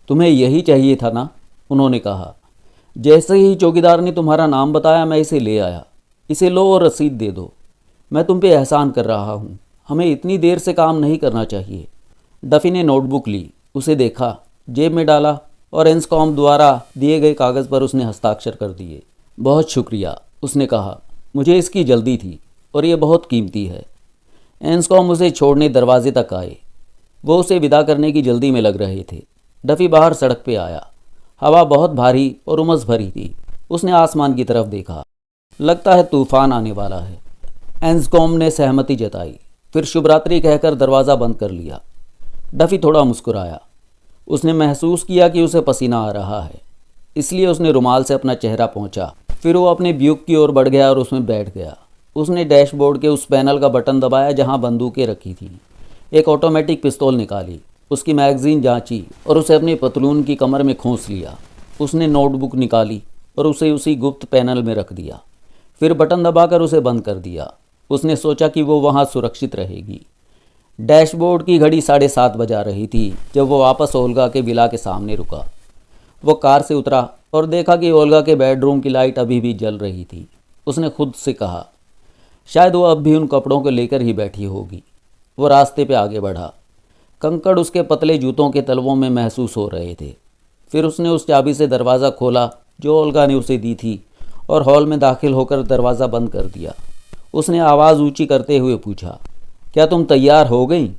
तुम्हें यही चाहिए था ना, उन्होंने कहा। जैसे ही चौकीदार ने तुम्हारा नाम बताया मैं इसे ले आया। इसे लो और रसीद दे दो। मैं तुम पे एहसान कर रहा हूँ। हमें इतनी देर से काम नहीं करना चाहिए। डफी ने नोटबुक ली, उसे देखा, जेब में डाला और एंस्कॉम द्वारा दिए गए कागज़ पर उसने हस्ताक्षर कर दिए। बहुत शुक्रिया, उसने कहा। मुझे इसकी जल्दी थी और ये बहुत कीमती है। एंस्कॉम उसे छोड़ने दरवाजे तक आए। वो उसे विदा करने की जल्दी में लग रहे थे। डफी बाहर सड़क पे आया। हवा बहुत भारी और उमस भरी थी। उसने आसमान की तरफ देखा। लगता है तूफान आने वाला है। एंस्कॉम ने सहमति जताई, फिर शुभरात्रि कहकर दरवाज़ा बंद कर लिया। डफी थोड़ा मुस्कुराया। उसने महसूस किया कि उसे पसीना आ रहा है, इसलिए उसने रुमाल से अपना चेहरा पोंछा। फिर वो अपने ब्यूक की ओर बढ़ गया और उसमें बैठ गया। उसने डैशबोर्ड के उस पैनल का बटन दबाया जहां बंदूकें रखी थीं। एक ऑटोमेटिक पिस्तौल निकाली, उसकी मैगजीन जांची और उसे अपनी पतलून की कमर में खोंस लिया। उसने नोटबुक निकाली और उसे उसी गुप्त पैनल में रख दिया। फिर बटन दबाकर उसे बंद कर दिया। उसने सोचा कि वो वहाँ सुरक्षित रहेगी। डैशबोर्ड की घड़ी 7:30 बजा रही थी जब वो वापस ओल्गा के विला के सामने रुका। वो कार से उतरा और देखा कि ओल्गा के बेडरूम की लाइट अभी भी जल रही थी। उसने खुद से कहा, शायद वो अब भी उन कपड़ों को लेकर ही बैठी होगी। वो रास्ते पे आगे बढ़ा। कंकड़ उसके पतले जूतों के तलवों में महसूस हो रहे थे। फिर उसने उस चाबी से दरवाज़ा खोला जो ओल्गा ने उसे दी थी और हॉल में दाखिल होकर दरवाज़ा बंद कर दिया। उसने आवाज़ ऊंची करते हुए पूछा, क्या तुम तैयार हो गई?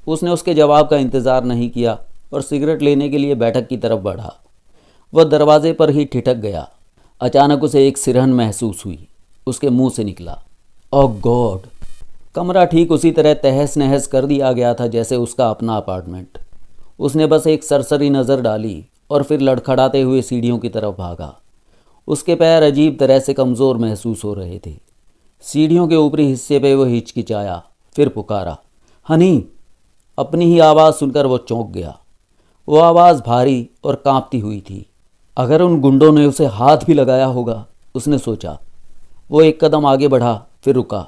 उसने उसके जवाब का इंतज़ार नहीं किया और सिगरेट लेने के लिए बैठक की तरफ बढ़ा। वह दरवाजे पर ही ठिठक गया। अचानक उसे एक सिरहन महसूस हुई। उसके मुंह से निकला, ओह गॉड। कमरा ठीक उसी तरह तहस नहस कर दिया गया था जैसे उसका अपना अपार्टमेंट। उसने बस एक सरसरी नज़र डाली और फिर लड़खड़ाते हुए सीढ़ियों की तरफ भागा। उसके पैर अजीब तरह से कमज़ोर महसूस हो रहे थे। सीढ़ियों के ऊपरी हिस्से पे वो हिचकिचाया, फिर पुकारा, हनी। अपनी ही आवाज़ सुनकर वो चौंक गया। वो आवाज़ भारी और कांपती हुई थी। अगर उन गुंडों ने उसे हाथ भी लगाया होगा, उसने सोचा। वो एक कदम आगे बढ़ा, फिर रुका।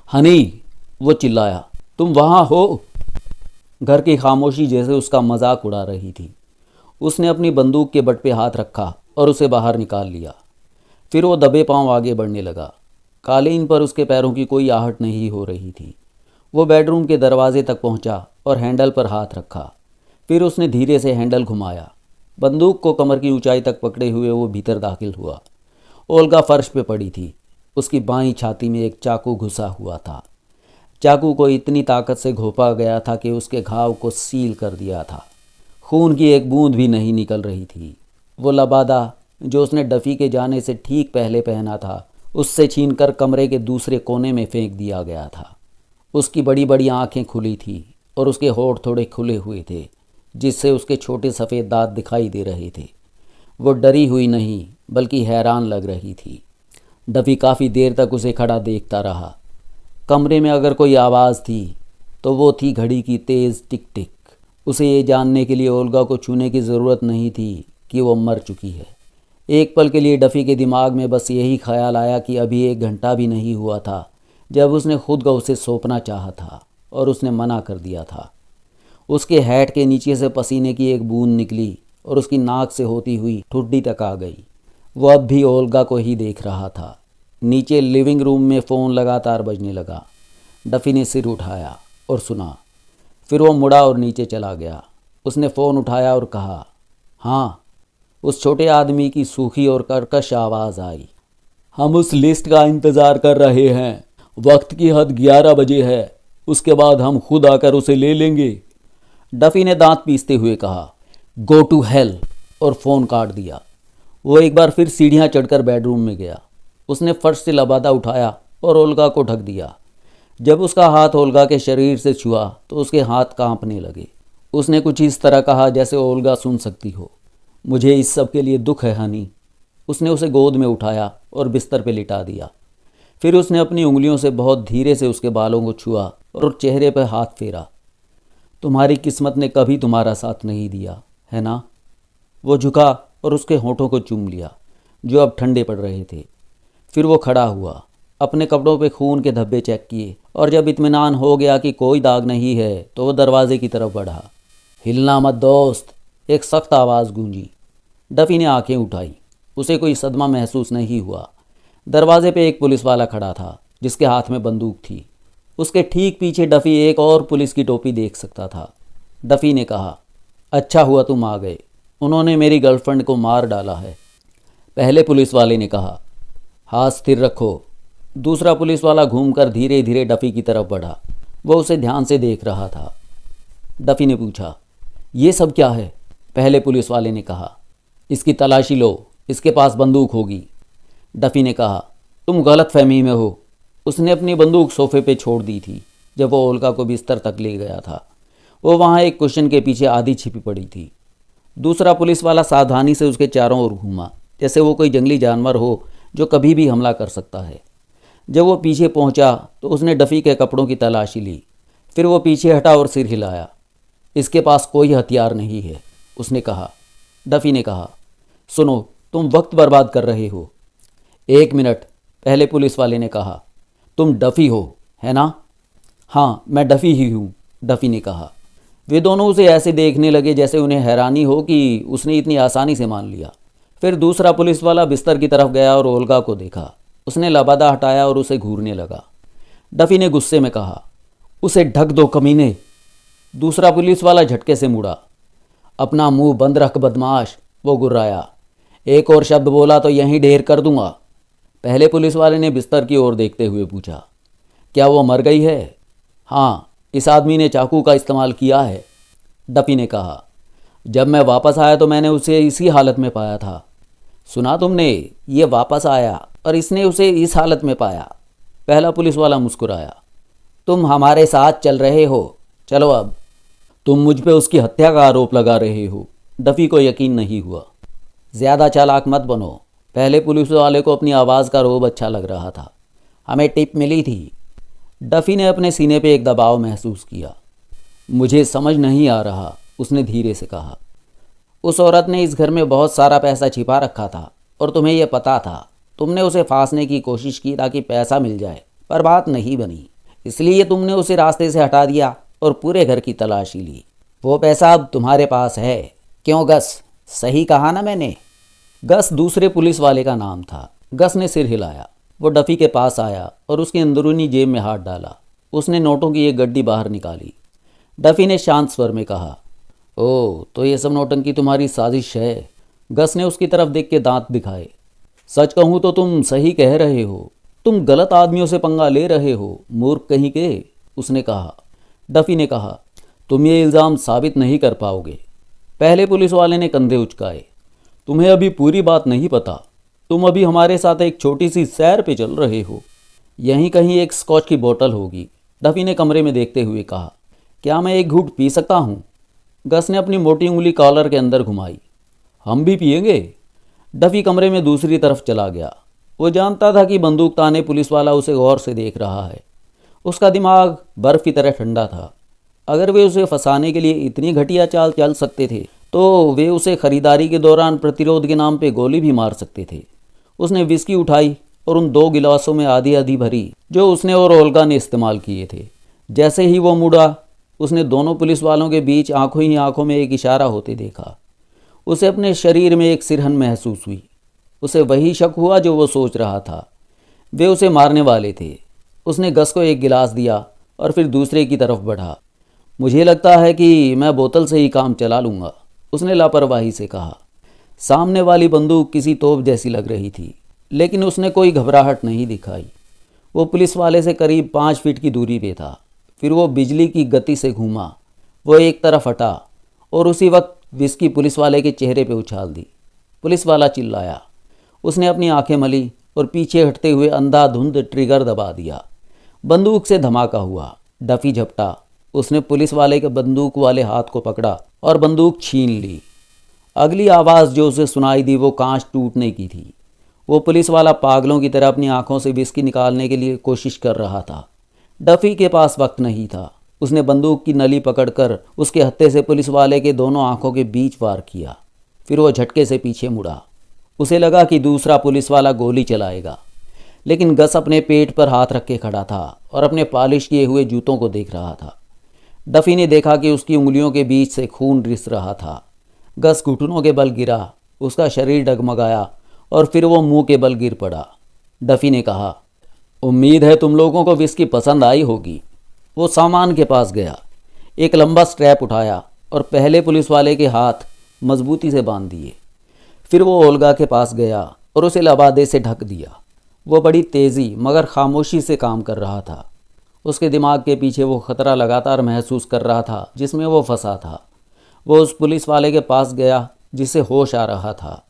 हनी, वो चिल्लाया, तुम वहाँ हो? घर की खामोशी जैसे उसका मजाक उड़ा रही थी। उसने अपनी बंदूक के बट पे हाथ रखा और उसे बाहर निकाल लिया। फिर वो दबे पांव आगे बढ़ने लगा। कालीन पर उसके पैरों की कोई आहट नहीं हो रही थी। वो बेडरूम के दरवाजे तक पहुंचा और हैंडल पर हाथ रखा। फिर उसने धीरे से हैंडल घुमाया। बंदूक को कमर की ऊंचाई तक पकड़े हुए वो भीतर दाखिल हुआ। ओल्गा फर्श पे पड़ी थी। उसकी बाईं छाती में एक चाकू घुसा हुआ था। चाकू को इतनी ताकत से घोंपा गया था कि उसके घाव को सील कर दिया था। खून की एक बूंद भी नहीं निकल रही थी। वो लबादा जो उसने डफी के जाने से ठीक पहले पहना था, उससे छीनकर कमरे के दूसरे कोने में फेंक दिया गया था। उसकी बड़ी बड़ी आंखें खुली थी और उसके होंठ थोड़े खुले हुए थे, जिससे उसके छोटे सफ़ेद दांत दिखाई दे रहे थे। वो डरी हुई नहीं बल्कि हैरान लग रही थी। डफी काफ़ी देर तक उसे खड़ा देखता रहा। कमरे में अगर कोई आवाज़ थी तो वो थी घड़ी की तेज़ टिक टिक। उसे ये जानने के लिए ओल्गा को छूने की ज़रूरत नहीं थी कि वो मर चुकी है। एक पल के लिए डफी के दिमाग में बस यही ख्याल आया कि अभी 1 घंटा भी नहीं हुआ था जब उसने खुद को उसे सौंपना चाहा था और उसने मना कर दिया था। उसके हैट के नीचे से पसीने की एक बूंद निकली और उसकी नाक से होती हुई ठुड्डी तक आ गई। वो अब भी ओल्गा को ही देख रहा था। नीचे लिविंग रूम में फ़ोन लगातार बजने लगा। डफी ने सिर उठाया और सुना। फिर वो मुड़ा और नीचे चला गया। उसने फ़ोन उठाया और कहा, हाँ। उस छोटे आदमी की सूखी और कर्कश आवाज़ आई, हम उस लिस्ट का इंतज़ार कर रहे हैं। वक्त की हद 11 बजे है। उसके बाद हम खुद आकर उसे ले लेंगे। डफी ने दांत पीसते हुए कहा, गो टू हेल, और फ़ोन काट दिया। वो एक बार फिर सीढ़ियाँ चढ़कर बेडरूम में गया। उसने फर्श से लबादा उठाया और ओल्गा को ढक दिया। जब उसका हाथ ओल्गा के शरीर से छुआ तो उसके हाथ कांपने लगे। उसने कुछ इस तरह कहा जैसे ओल्गा सुन सकती हो, मुझे इस सब के लिए दुख है हनी। उसने उसे गोद में उठाया और बिस्तर पे लिटा दिया। फिर उसने अपनी उंगलियों से बहुत धीरे से उसके बालों को छुआ और चेहरे पर हाथ फेरा। तुम्हारी किस्मत ने कभी तुम्हारा साथ नहीं दिया, है ना? वो झुका और उसके होठों को चूम लिया जो अब ठंडे पड़ रहे थे। फिर वो खड़ा हुआ, अपने कपड़ों पे खून के धब्बे चेक किए और जब इत्मीनान हो गया कि कोई दाग नहीं है तो वो दरवाजे की तरफ बढ़ा। हिलना मत दोस्त, एक सख्त आवाज़ गूंजी। डफी ने आंखें उठाई। उसे कोई सदमा महसूस नहीं हुआ। दरवाजे पे एक पुलिस वाला खड़ा था जिसके हाथ में बंदूक थी। उसके ठीक पीछे डफी एक और पुलिस की टोपी देख सकता था। डफी ने कहा, अच्छा हुआ तुम आ गए, उन्होंने मेरी गर्लफ्रेंड को मार डाला है। पहले पुलिस वाले ने कहा, हाथ स्थिर रखो। दूसरा पुलिस वाला घूमकर धीरे धीरे डफी की तरफ बढ़ा। वह उसे ध्यान से देख रहा था। डफी ने पूछा, ये सब क्या है? पहले पुलिस वाले ने कहा, इसकी तलाशी लो, इसके पास बंदूक होगी। डफी ने कहा, तुम गलत फहमी में हो। उसने अपनी बंदूक सोफे पे छोड़ दी थी जब वो ओल्गा को बिस्तर तक ले गया था। वो वहाँ एक कुशन के पीछे आधी छिपी पड़ी थी। दूसरा पुलिस वाला सावधानी से उसके चारों ओर घूमा, जैसे वो कोई जंगली जानवर हो जो कभी भी हमला कर सकता है। जब वो पीछे पहुंचा तो उसने डफी के कपड़ों की तलाशी ली। फिर वो पीछे हटा और सिर हिलाया। इसके पास कोई हथियार नहीं है, उसने कहा। डफी ने कहा, सुनो, तुम वक्त बर्बाद कर रहे हो। एक मिनट, पहले पुलिस वाले ने कहा, तुम डफी हो, है ना? हाँ, मैं डफी ही हूँ, डफी ने कहा। वे दोनों उसे ऐसे देखने लगे जैसे उन्हें हैरानी हो कि उसने इतनी आसानी से मान लिया। फिर दूसरा पुलिस वाला बिस्तर की तरफ गया और ओल्गा को देखा। उसने लबादा हटाया और उसे घूरने लगा। डफी ने गुस्से में कहा, उसे ढक दो कमीने। दूसरा पुलिस वाला झटके से मुड़ा। अपना मुंह बंद रख बदमाश, वो गुर्राया। एक और शब्द बोला तो यहीं ढेर कर दूंगा। पहले पुलिस वाले ने बिस्तर की ओर देखते हुए पूछा, क्या वो मर गई है? हाँ, इस आदमी ने चाकू का इस्तेमाल किया है, डफी ने कहा। जब मैं वापस आया तो मैंने उसे इसी हालत में पाया था। सुना तुमने? ये वापस आया और इसने उसे इस हालत में पाया। पहला पुलिस वाला मुस्कुराया। तुम हमारे साथ चल रहे हो, चलो अब। तुम मुझ पे उसकी हत्या का आरोप लगा रहे हो। डफी को यकीन नहीं हुआ। ज़्यादा चालाक मत बनो। पहले पुलिस वाले को अपनी आवाज़ का रोब अच्छा लग रहा था। हमें टिप मिली थी। डफी ने अपने सीने पे एक दबाव महसूस किया। मुझे समझ नहीं आ रहा, उसने धीरे से कहा। उस औरत ने इस घर में बहुत सारा पैसा छिपा रखा था और तुम्हें यह पता था। तुमने उसे फांसने की कोशिश की ताकि पैसा मिल जाए, पर बात नहीं बनी। इसलिए तुमने उसे रास्ते से हटा दिया और पूरे घर की तलाशी ली। वो पैसा अब तुम्हारे पास है, क्यों गस? सही कहा ना मैंने? गस दूसरे पुलिस वाले का नाम था। गस ने सिर हिलाया। वो डफी के पास आया और उसकी अंदरूनी जेब में हाथ डाला। उसने नोटों की एक गड्डी बाहर निकाली। डफी ने शांत स्वर में कहा, ओह, तो ये सब नौटंकी तुम्हारी साजिश है। गस ने उसकी तरफ देख के दांत दिखाए। सच कहूँ तो तुम सही कह रहे हो। तुम गलत आदमियों से पंगा ले रहे हो, मूर्ख कहीं के, उसने कहा। डफी ने कहा, तुम ये इल्ज़ाम साबित नहीं कर पाओगे। पहले पुलिस वाले ने कंधे उचकाए। तुम्हें अभी पूरी बात नहीं पता। तुम अभी हमारे साथ एक छोटी सी सैर पे चल रहे हो। यहीं कहीं एक स्कॉच की बोतल होगी, डफी ने कमरे में देखते हुए कहा। क्या मैं एक घूंट पी सकता हूँ? गस ने अपनी मोटी उंगली कॉलर के अंदर घुमाई। हम भी पिएंगे? डफी कमरे में दूसरी तरफ चला गया। वो जानता था कि बंदूक ताने पुलिस वाला उसे गौर से देख रहा है। उसका दिमाग बर्फ़ की तरह ठंडा था। अगर वे उसे फंसाने के लिए इतनी घटिया चाल चल सकते थे तो वे उसे खरीदारी के दौरान प्रतिरोध के नाम पे गोली भी मार सकते थे। उसने विस्की उठाई और उन 2 गिलासों में आधी आधी भरी जो उसने और ओल्गा ने इस्तेमाल किए थे। जैसे ही वो मुड़ा, उसने दोनों पुलिस वालों के बीच आंखों ही आंखों में एक इशारा होते देखा। उसे अपने शरीर में एक सिरहन महसूस हुई। उसे वही शक हुआ जो वो सोच रहा था। वे उसे मारने वाले थे। उसने गस को एक गिलास दिया और फिर दूसरे की तरफ बढ़ा। मुझे लगता है कि मैं बोतल से ही काम चला लूँगा, उसने लापरवाही से कहा। सामने वाली बंदूक किसी तोप जैसी लग रही थी, लेकिन उसने कोई घबराहट नहीं दिखाई। वो पुलिस वाले से करीब 5 फीट की दूरी पे था। फिर वो बिजली की गति से घूमा। वो एक तरफ हटा और उसी वक्त विस्की पुलिस वाले के चेहरे पे उछाल दी। पुलिस वाला चिल्लाया। उसने अपनी आंखें मली और पीछे हटते हुए अंधाधुंध ट्रिगर दबा दिया। बंदूक से धमाका हुआ। डफी झपटा। उसने पुलिस वाले के बंदूक वाले हाथ को पकड़ा और बंदूक छीन ली। अगली आवाज़ जो उसे सुनाई दी वो कांच टूटने की थी। वो पुलिस वाला पागलों की तरह अपनी आंखों से विस्की निकालने के लिए कोशिश कर रहा था। डफी के पास वक्त नहीं था। उसने बंदूक की नली पकड़कर उसके हत्थे से पुलिस वाले के दोनों आंखों के बीच वार किया। फिर वो झटके से पीछे मुड़ा। उसे लगा कि दूसरा पुलिस वाला गोली चलाएगा, लेकिन गस अपने पेट पर हाथ रख के खड़ा था और अपने पॉलिश किए हुए जूतों को देख रहा था। डफी ने देखा कि उसकी उंगलियों के बीच से खून रिस रहा था। गस घुटनों के बल गिरा, उसका शरीर डगमगाया और फिर वो मुंह के बल गिर पड़ा। डफी ने कहा, उम्मीद है तुम लोगों को विस्की पसंद आई होगी। वो सामान के पास गया, एक लंबा स्ट्रैप उठाया और पहले पुलिस वाले के हाथ मजबूती से बांध दिए। फिर वो ओल्गा के पास गया और उसे लबादे से ढक दिया। वो बड़ी तेज़ी मगर खामोशी से काम कर रहा था। उसके दिमाग के पीछे वो खतरा लगातार महसूस कर रहा था जिसमें वो फंसा था। वो उस पुलिस वाले के पास गया जिसे होश आ रहा था।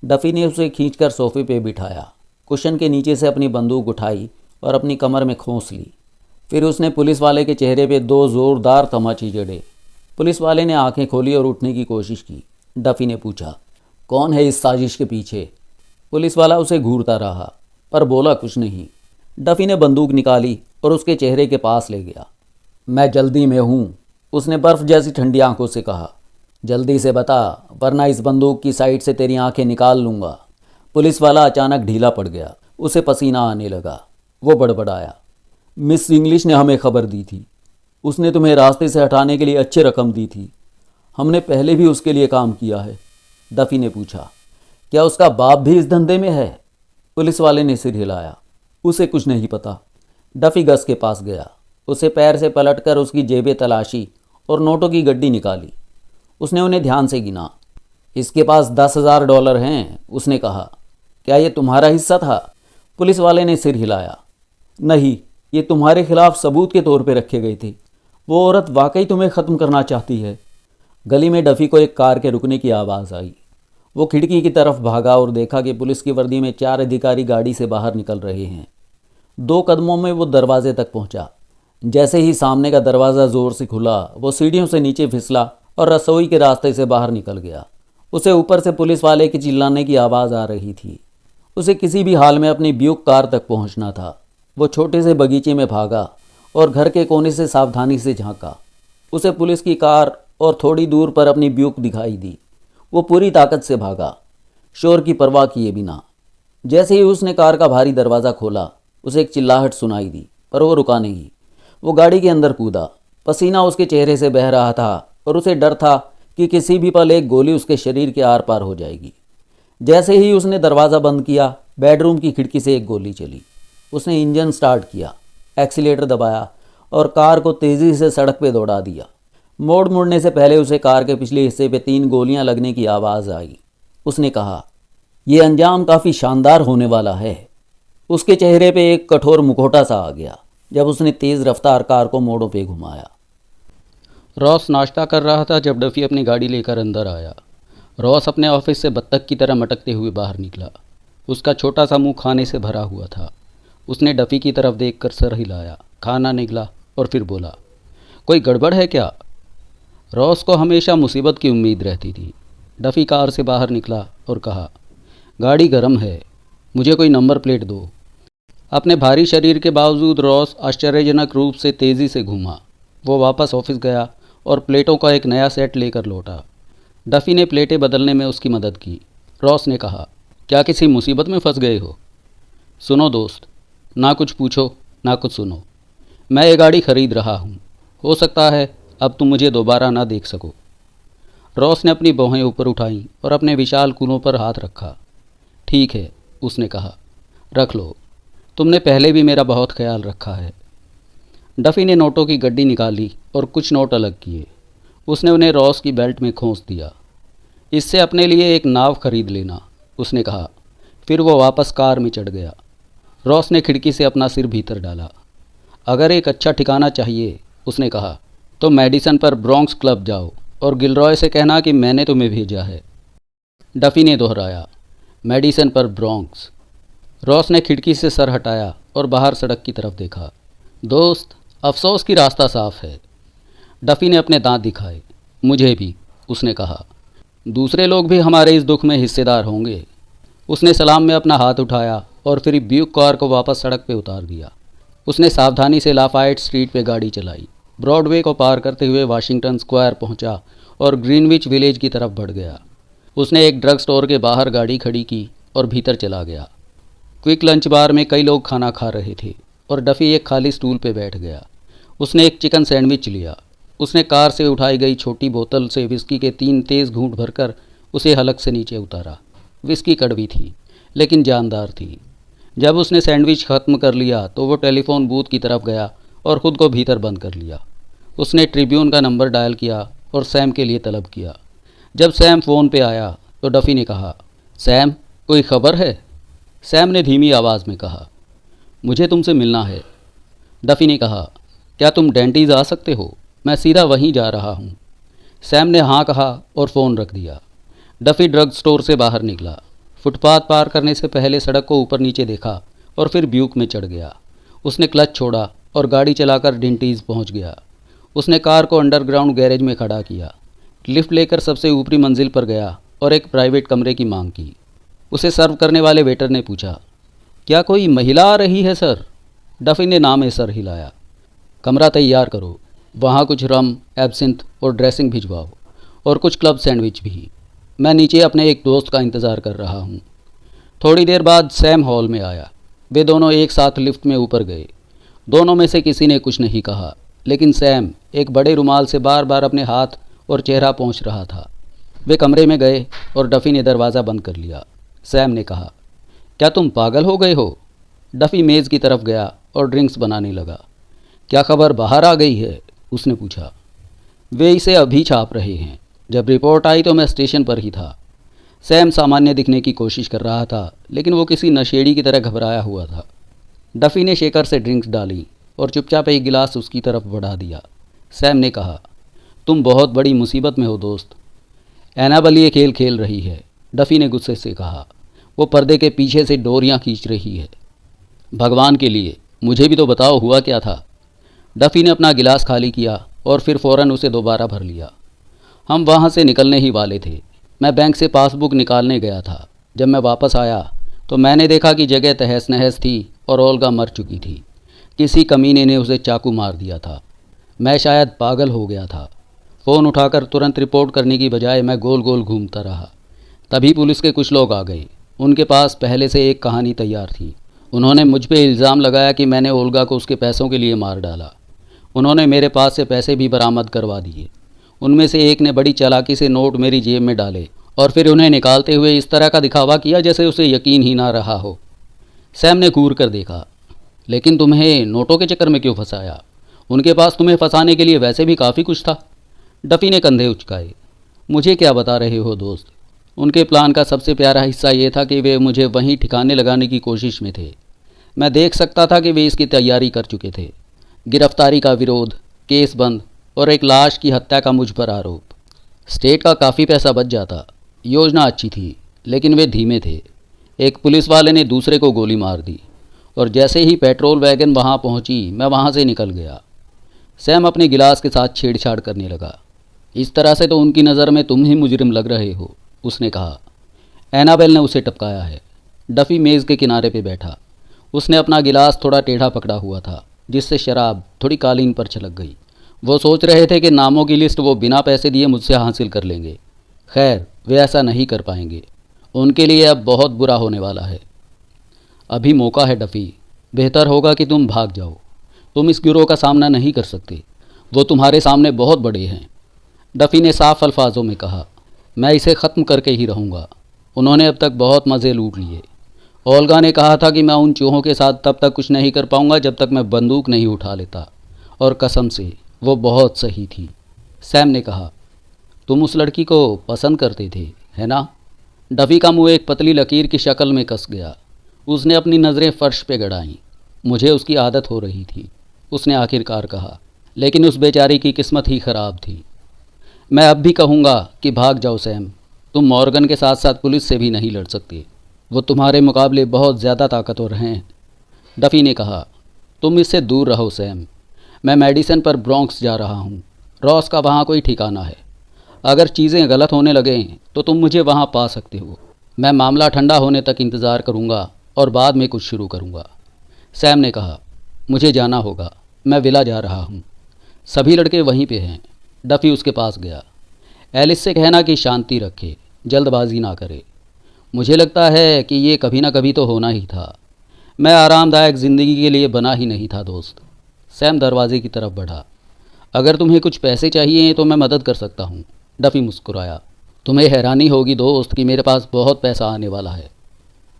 डफी ने उसे खींचकर सोफे पे बिठाया, कुशन के नीचे से अपनी बंदूक उठाई और अपनी कमर में खोंस ली। फिर उसने पुलिस वाले के चेहरे पे 2 ज़ोरदार तमाचे जड़े। पुलिस वाले ने आंखें खोली और उठने की कोशिश की। डफी ने पूछा, कौन है इस साजिश के पीछे? पुलिस वाला उसे घूरता रहा पर बोला कुछ नहीं। डफी ने बंदूक निकाली और उसके चेहरे के पास ले गया। मैं जल्दी में हूँ, उसने बर्फ़ जैसी ठंडी आंखों से कहा। जल्दी से बता, वरना इस बंदूक की साइड से तेरी आंखें निकाल लूँगा। पुलिस वाला अचानक ढीला पड़ गया, उसे पसीना आने लगा। वो बड़बड़ाया, मिस इंग्लिश ने हमें खबर दी थी। उसने तुम्हें रास्ते से हटाने के लिए अच्छी रकम दी थी। हमने पहले भी उसके लिए काम किया है। डफी ने पूछा, क्या उसका बाप भी इस धंधे में है? पुलिस वाले ने सिर हिलाया, उसे कुछ नहीं पता। डफी गस के पास गया, उसे पैर से पलटकर उसकी जेबें तलाशी और नोटों की गड्डी निकाली। उसने उन्हें ध्यान से गिना। इसके पास $10,000 हैं, उसने कहा। क्या ये तुम्हारा हिस्सा था? पुलिस वाले ने सिर हिलाया। नहीं, ये तुम्हारे खिलाफ सबूत के तौर पे रखे गए थे। वो औरत वाकई तुम्हें ख़त्म करना चाहती है। गली में डफी को एक कार के रुकने की आवाज़ आई। वो खिड़की की तरफ भागा और देखा कि पुलिस की वर्दी में 4 अधिकारी गाड़ी से बाहर निकल रहे हैं। 2 कदमों में वो दरवाजे तक पहुंचा। जैसे ही सामने का दरवाज़ा ज़ोर से खुला, वो सीढ़ियों से नीचे फिसला और रसोई के रास्ते से बाहर निकल गया। उसे ऊपर से पुलिस वाले की चिल्लाने की आवाज़ आ रही थी। उसे किसी भी हाल में अपनी ब्यूक कार तक पहुंचना था। वो छोटे से बगीचे में भागा और घर के कोने से सावधानी से झांका। उसे पुलिस की कार और थोड़ी दूर पर अपनी ब्यूक दिखाई दी। वो पूरी ताकत से भागा, शोर की परवाह किए बिना। जैसे ही उसने कार का भारी दरवाज़ा खोला, उसे एक चिल्लाहट सुनाई दी, पर वो रुका नहीं। वो गाड़ी के अंदर कूदा। पसीना उसके चेहरे से बह रहा था और उसे डर था कि किसी भी पल एक गोली उसके शरीर के आर पार हो जाएगी। जैसे ही उसने दरवाज़ा बंद किया, बेडरूम की खिड़की से एक गोली चली। उसने इंजन स्टार्ट किया, एक्सीलेटर दबाया और कार को तेज़ी से सड़क पे दौड़ा दिया। मोड़ मुड़ने से पहले उसे कार के पिछले हिस्से पे 3 गोलियां लगने की आवाज़ आई। उसने कहा, यह अंजाम काफ़ी शानदार होने वाला है। उसके चेहरे पे एक कठोर मुखौटा सा आ गया जब उसने तेज़ रफ्तार कार को मोड़ों पे घुमाया। रॉस नाश्ता कर रहा था जब डफी अपनी गाड़ी लेकर अंदर आया। रॉस अपने ऑफिस से बत्तख की तरह मटकते हुए बाहर निकला। उसका छोटा सा मुंह खाने से भरा हुआ था। उसने डफी की तरफ देखकर सर हिलाया, खाना निकला और फिर बोला, कोई गड़बड़ है क्या? रॉस को हमेशा मुसीबत की उम्मीद रहती थी। डफी कार से बाहर निकला और कहा, गाड़ी गर्म है, मुझे कोई नंबर प्लेट दो। अपने भारी शरीर के बावजूद रॉस आश्चर्यजनक रूप से तेज़ी से घूमा। वो वापस ऑफिस गया और प्लेटों का एक नया सेट लेकर लौटा। डफी ने प्लेटें बदलने में उसकी मदद की। रॉस ने कहा, क्या किसी मुसीबत में फंस गए हो? सुनो दोस्त, ना कुछ पूछो ना कुछ सुनो। मैं ये गाड़ी खरीद रहा हूँ। हो सकता है अब तुम मुझे दोबारा ना देख सको। रॉस ने अपनी भौहें ऊपर उठाईं और अपने विशाल कूलों पर हाथ रखा। ठीक है, उसने कहा, रख लो। तुमने पहले भी मेरा बहुत ख्याल रखा है। डफी ने नोटों की गड्डी निकाली और कुछ नोट अलग किए। उसने उन्हें रॉस की बेल्ट में खोंस दिया। इससे अपने लिए एक नाव खरीद लेना, उसने कहा। फिर वो वापस कार में चढ़ गया। रॉस ने खिड़की से अपना सिर भीतर डाला। अगर एक अच्छा ठिकाना चाहिए, उसने कहा, तो मेडिसन पर ब्रॉन्क्स क्लब जाओ और गिलरॉय से कहना कि मैंने तुम्हें भेजा है। डफी ने दोहराया, मेडिसन पर ब्रॉन्क्स। रॉस ने खिड़की से सर हटाया और बाहर सड़क की तरफ देखा। दोस्त, अफसोस की रास्ता साफ है। डफी ने अपने दांत दिखाए। मुझे भी, उसने कहा। दूसरे लोग भी हमारे इस दुख में हिस्सेदार होंगे। उसने सलाम में अपना हाथ उठाया और फिर ब्यूक कार को वापस सड़क पे उतार दिया। उसने सावधानी से लाफायट स्ट्रीट पे गाड़ी चलाई। ब्रॉडवे को पार करते हुए वाशिंगटन स्क्वायर पहुंचा और ग्रीनविच विलेज की तरफ बढ़ गया। उसने एक ड्रग स्टोर के बाहर गाड़ी खड़ी की और भीतर चला गया। क्विक लंच बार में कई लोग खाना खा रहे थे और डफी एक खाली स्टूल पे बैठ गया। उसने एक चिकन सैंडविच लिया। उसने कार से उठाई गई छोटी बोतल से विस्की के 3 तेज़ घूंट भरकर उसे हलक से नीचे उतारा। विस्की कड़वी थी लेकिन जानदार थी। जब उसने सैंडविच ख़त्म कर लिया तो वो टेलीफोन बूथ की तरफ गया और ख़ुद को भीतर बंद कर लिया। उसने ट्रिब्यून का नंबर डायल किया और सैम के लिए तलब किया। जब सैम फ़ोन पे आया तो डफ़ी ने कहा, सैम कोई ख़बर है? सैम ने धीमी आवाज़ में कहा, मुझे तुमसे मिलना है। डफ़ी ने कहा, क्या तुम डेंटीज़ आ सकते हो? मैं सीधा वहीं जा रहा हूँ। सैम ने हाँ कहा और फ़ोन रख दिया। डफ़ी ड्रग स्टोर से बाहर निकला। फुटपाथ पार करने से पहले सड़क को ऊपर नीचे देखा और फिर ब्यूक में चढ़ गया। उसने क्लच छोड़ा और गाड़ी चलाकर डेंटीज़ पहुँच गया। उसने कार को अंडरग्राउंड गैरेज में खड़ा किया, लिफ्ट लेकर सबसे ऊपरी मंजिल पर गया और एक प्राइवेट कमरे की मांग की। उसे सर्व करने वाले वेटर ने पूछा, क्या कोई महिला आ रही है सर? डफ़ी ने नाम में सर हिलाया। कमरा तैयार करो, वहाँ कुछ रम, एब्सिंथ और ड्रेसिंग भिजवाओ और कुछ क्लब सैंडविच भी। मैं नीचे अपने एक दोस्त का इंतज़ार कर रहा हूँ। थोड़ी देर बाद सैम हॉल में आया। वे दोनों एक साथ लिफ्ट में ऊपर गए। दोनों में से किसी ने कुछ नहीं कहा, लेकिन सैम एक बड़े रुमाल से बार बार अपने हाथ और चेहरा पोंछ रहा था। वे कमरे में गए और डफ़ी ने दरवाज़ा बंद कर लिया। सैम ने कहा, क्या तुम पागल हो गए हो? डफ़ी मेज़ की तरफ गया और ड्रिंक्स बनाने लगा। क्या खबर बाहर आ गई है? उसने पूछा। वे इसे अभी छाप रहे हैं। जब रिपोर्ट आई तो मैं स्टेशन पर ही था। सैम सामान्य दिखने की कोशिश कर रहा था, लेकिन वो किसी नशेड़ी की तरह घबराया हुआ था। डफ़ी ने शेकर से ड्रिंक्स डाली और चुपचाप एक गिलास उसकी तरफ बढ़ा दिया। सैम ने कहा, तुम बहुत बड़ी मुसीबत में हो दोस्त। एनाबल ये खेल खेल रही है, डफ़ी ने गुस्से से कहा। वो पर्दे के पीछे से डोरियां खींच रही है। भगवान के लिए मुझे भी तो बताओ, हुआ क्या था? डफ़ी ने अपना गिलास खाली किया और फिर फ़ौरन उसे दोबारा भर लिया। हम वहाँ से निकलने ही वाले थे। मैं बैंक से पासबुक निकालने गया था। जब मैं वापस आया तो मैंने देखा कि जगह तहस नहस थी और ओल्गा मर चुकी थी। किसी कमीने ने उसे चाकू मार दिया था। मैं शायद पागल हो गया था। फ़ोन उठाकर तुरंत रिपोर्ट करने की बजाय मैं गोल गोल घूमता रहा। तभी पुलिस के कुछ लोग आ गए। उनके पास पहले से एक कहानी तैयार थी। उन्होंने मुझ पे इल्ज़ाम लगाया कि मैंने ओल्गा को उसके पैसों के लिए मार डाला। उन्होंने मेरे पास से पैसे भी बरामद करवा दिए। उनमें से एक ने बड़ी चालाकी से नोट मेरी जेब में डाले और फिर उन्हें निकालते हुए इस तरह का दिखावा किया जैसे उसे यकीन ही ना रहा हो। सैम ने घूर कर देखा। लेकिन तुम्हें नोटों के चक्कर में क्यों फंसाया? उनके पास तुम्हें फंसाने के लिए वैसे भी काफ़ी कुछ था। डफ़ी ने कंधे उचकाए। मुझे क्या बता रहे हो दोस्त? उनके प्लान का सबसे प्यारा हिस्सा ये था कि वे मुझे वहीं ठिकाने लगाने की कोशिश में थे। मैं देख सकता था कि वे इसकी तैयारी कर चुके थे। गिरफ्तारी का विरोध, केस बंद और एक लाश की हत्या का मुझ पर आरोप। स्टेट का काफ़ी पैसा बच जाता। योजना अच्छी थी, लेकिन वे धीमे थे। एक पुलिस वाले ने दूसरे को गोली मार दी और जैसे ही पेट्रोल वैगन वहाँ पहुँची मैं वहाँ से निकल गया। सैम अपने गिलास के साथ छेड़छाड़ करने लगा। इस तरह से तो उनकी नज़र में तुम ही मुजरिम लग रहे हो, उसने कहा। एनाबेल ने उसे टपकाया है। डफ़ी मेज़ के किनारे पे बैठा। उसने अपना गिलास थोड़ा टेढ़ा पकड़ा हुआ था, जिससे शराब थोड़ी कालीन पर छलक गई। वो सोच रहे थे कि नामों की लिस्ट वो बिना पैसे दिए मुझसे हासिल कर लेंगे। खैर, वे ऐसा नहीं कर पाएंगे। उनके लिए अब बहुत बुरा होने वाला है। अभी मौका है डफ़ी। बेहतर होगा कि तुम भाग जाओ। तुम इस गिरोह का सामना नहीं कर सकते। वो तुम्हारे सामने बहुत बड़े हैं। डफ़ी ने साफ अल्फाजों में कहा, मैं इसे ख़त्म करके ही रहूँगा। उन्होंने अब तक बहुत मज़े लूट लिए। ओल्गा ने कहा था कि मैं उन चूहों के साथ तब तक कुछ नहीं कर पाऊँगा जब तक मैं बंदूक नहीं उठा लेता, और कसम से वो बहुत सही थी। सैम ने कहा, तुम उस लड़की को पसंद करते थे, है ना? डफ़ी का मुंह एक पतली लकीर की शक्ल में कस गया। उसने अपनी नज़रें फर्श पे गड़ाईं। मुझे उसकी आदत हो रही थी, उसने आखिरकार कहा, लेकिन उस बेचारी की किस्मत ही ख़राब थी। मैं अब भी कहूँगा कि भाग जाओ सैम। तुम मॉर्गन के साथ साथ पुलिस से भी नहीं लड़ सकते। वो तुम्हारे मुकाबले बहुत ज़्यादा ताकतवर हैं। डफ़ी ने कहा, तुम इससे दूर रहो सैम। मैं मेडिसन पर ब्रॉन्क्स जा रहा हूँ। रॉस का वहाँ कोई ठिकाना है। अगर चीज़ें गलत होने लगें तो तुम मुझे वहाँ पा सकते हो। मैं मामला ठंडा होने तक इंतज़ार करूँगा और बाद में कुछ शुरू करूँगा। सैम ने कहा, मुझे जाना होगा। मैं विला जा रहा हूँ। सभी लड़के वहीं पे हैं। डफ़ी उसके पास गया। एलिस से कहना कि शांति रखे, जल्दबाजी ना करे। मुझे लगता है कि ये कभी ना कभी तो होना ही था। मैं आरामदायक ज़िंदगी के लिए बना ही नहीं था दोस्त। सैम दरवाजे की तरफ बढ़ा। अगर तुम्हें कुछ पैसे चाहिए तो मैं मदद कर सकता हूँ। डफ़ी मुस्कुराया। तुम्हें हैरानी होगी दोस्त कि मेरे पास बहुत पैसा आने वाला है।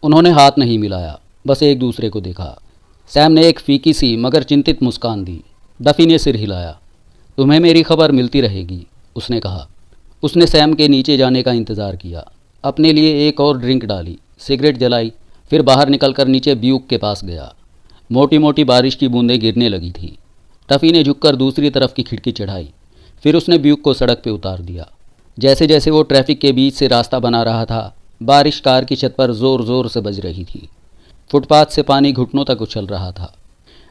उन्होंने हाथ नहीं मिलाया, बस एक दूसरे को देखा। सैम ने एक फीकी सी मगर चिंतित मुस्कान दी। डफ़ी ने सिर हिलाया। तुम्हें मेरी खबर मिलती रहेगी, उसने कहा। उसने सैम के नीचे जाने का इंतज़ार किया, अपने लिए एक और ड्रिंक डाली, सिगरेट जलाई, फिर बाहर निकलकर नीचे ब्यूक के पास गया। मोटी मोटी बारिश की बूंदें गिरने लगी थी। टफ़ी ने झुककर दूसरी तरफ की खिड़की चढ़ाई, फिर उसने ब्यूक को सड़क पर उतार दिया। जैसे जैसे वो ट्रैफिक के बीच से रास्ता बना रहा था, बारिश कार की छत पर ज़ोर ज़ोर से बज रही थी। फुटपाथ से पानी घुटनों तक उछल रहा था।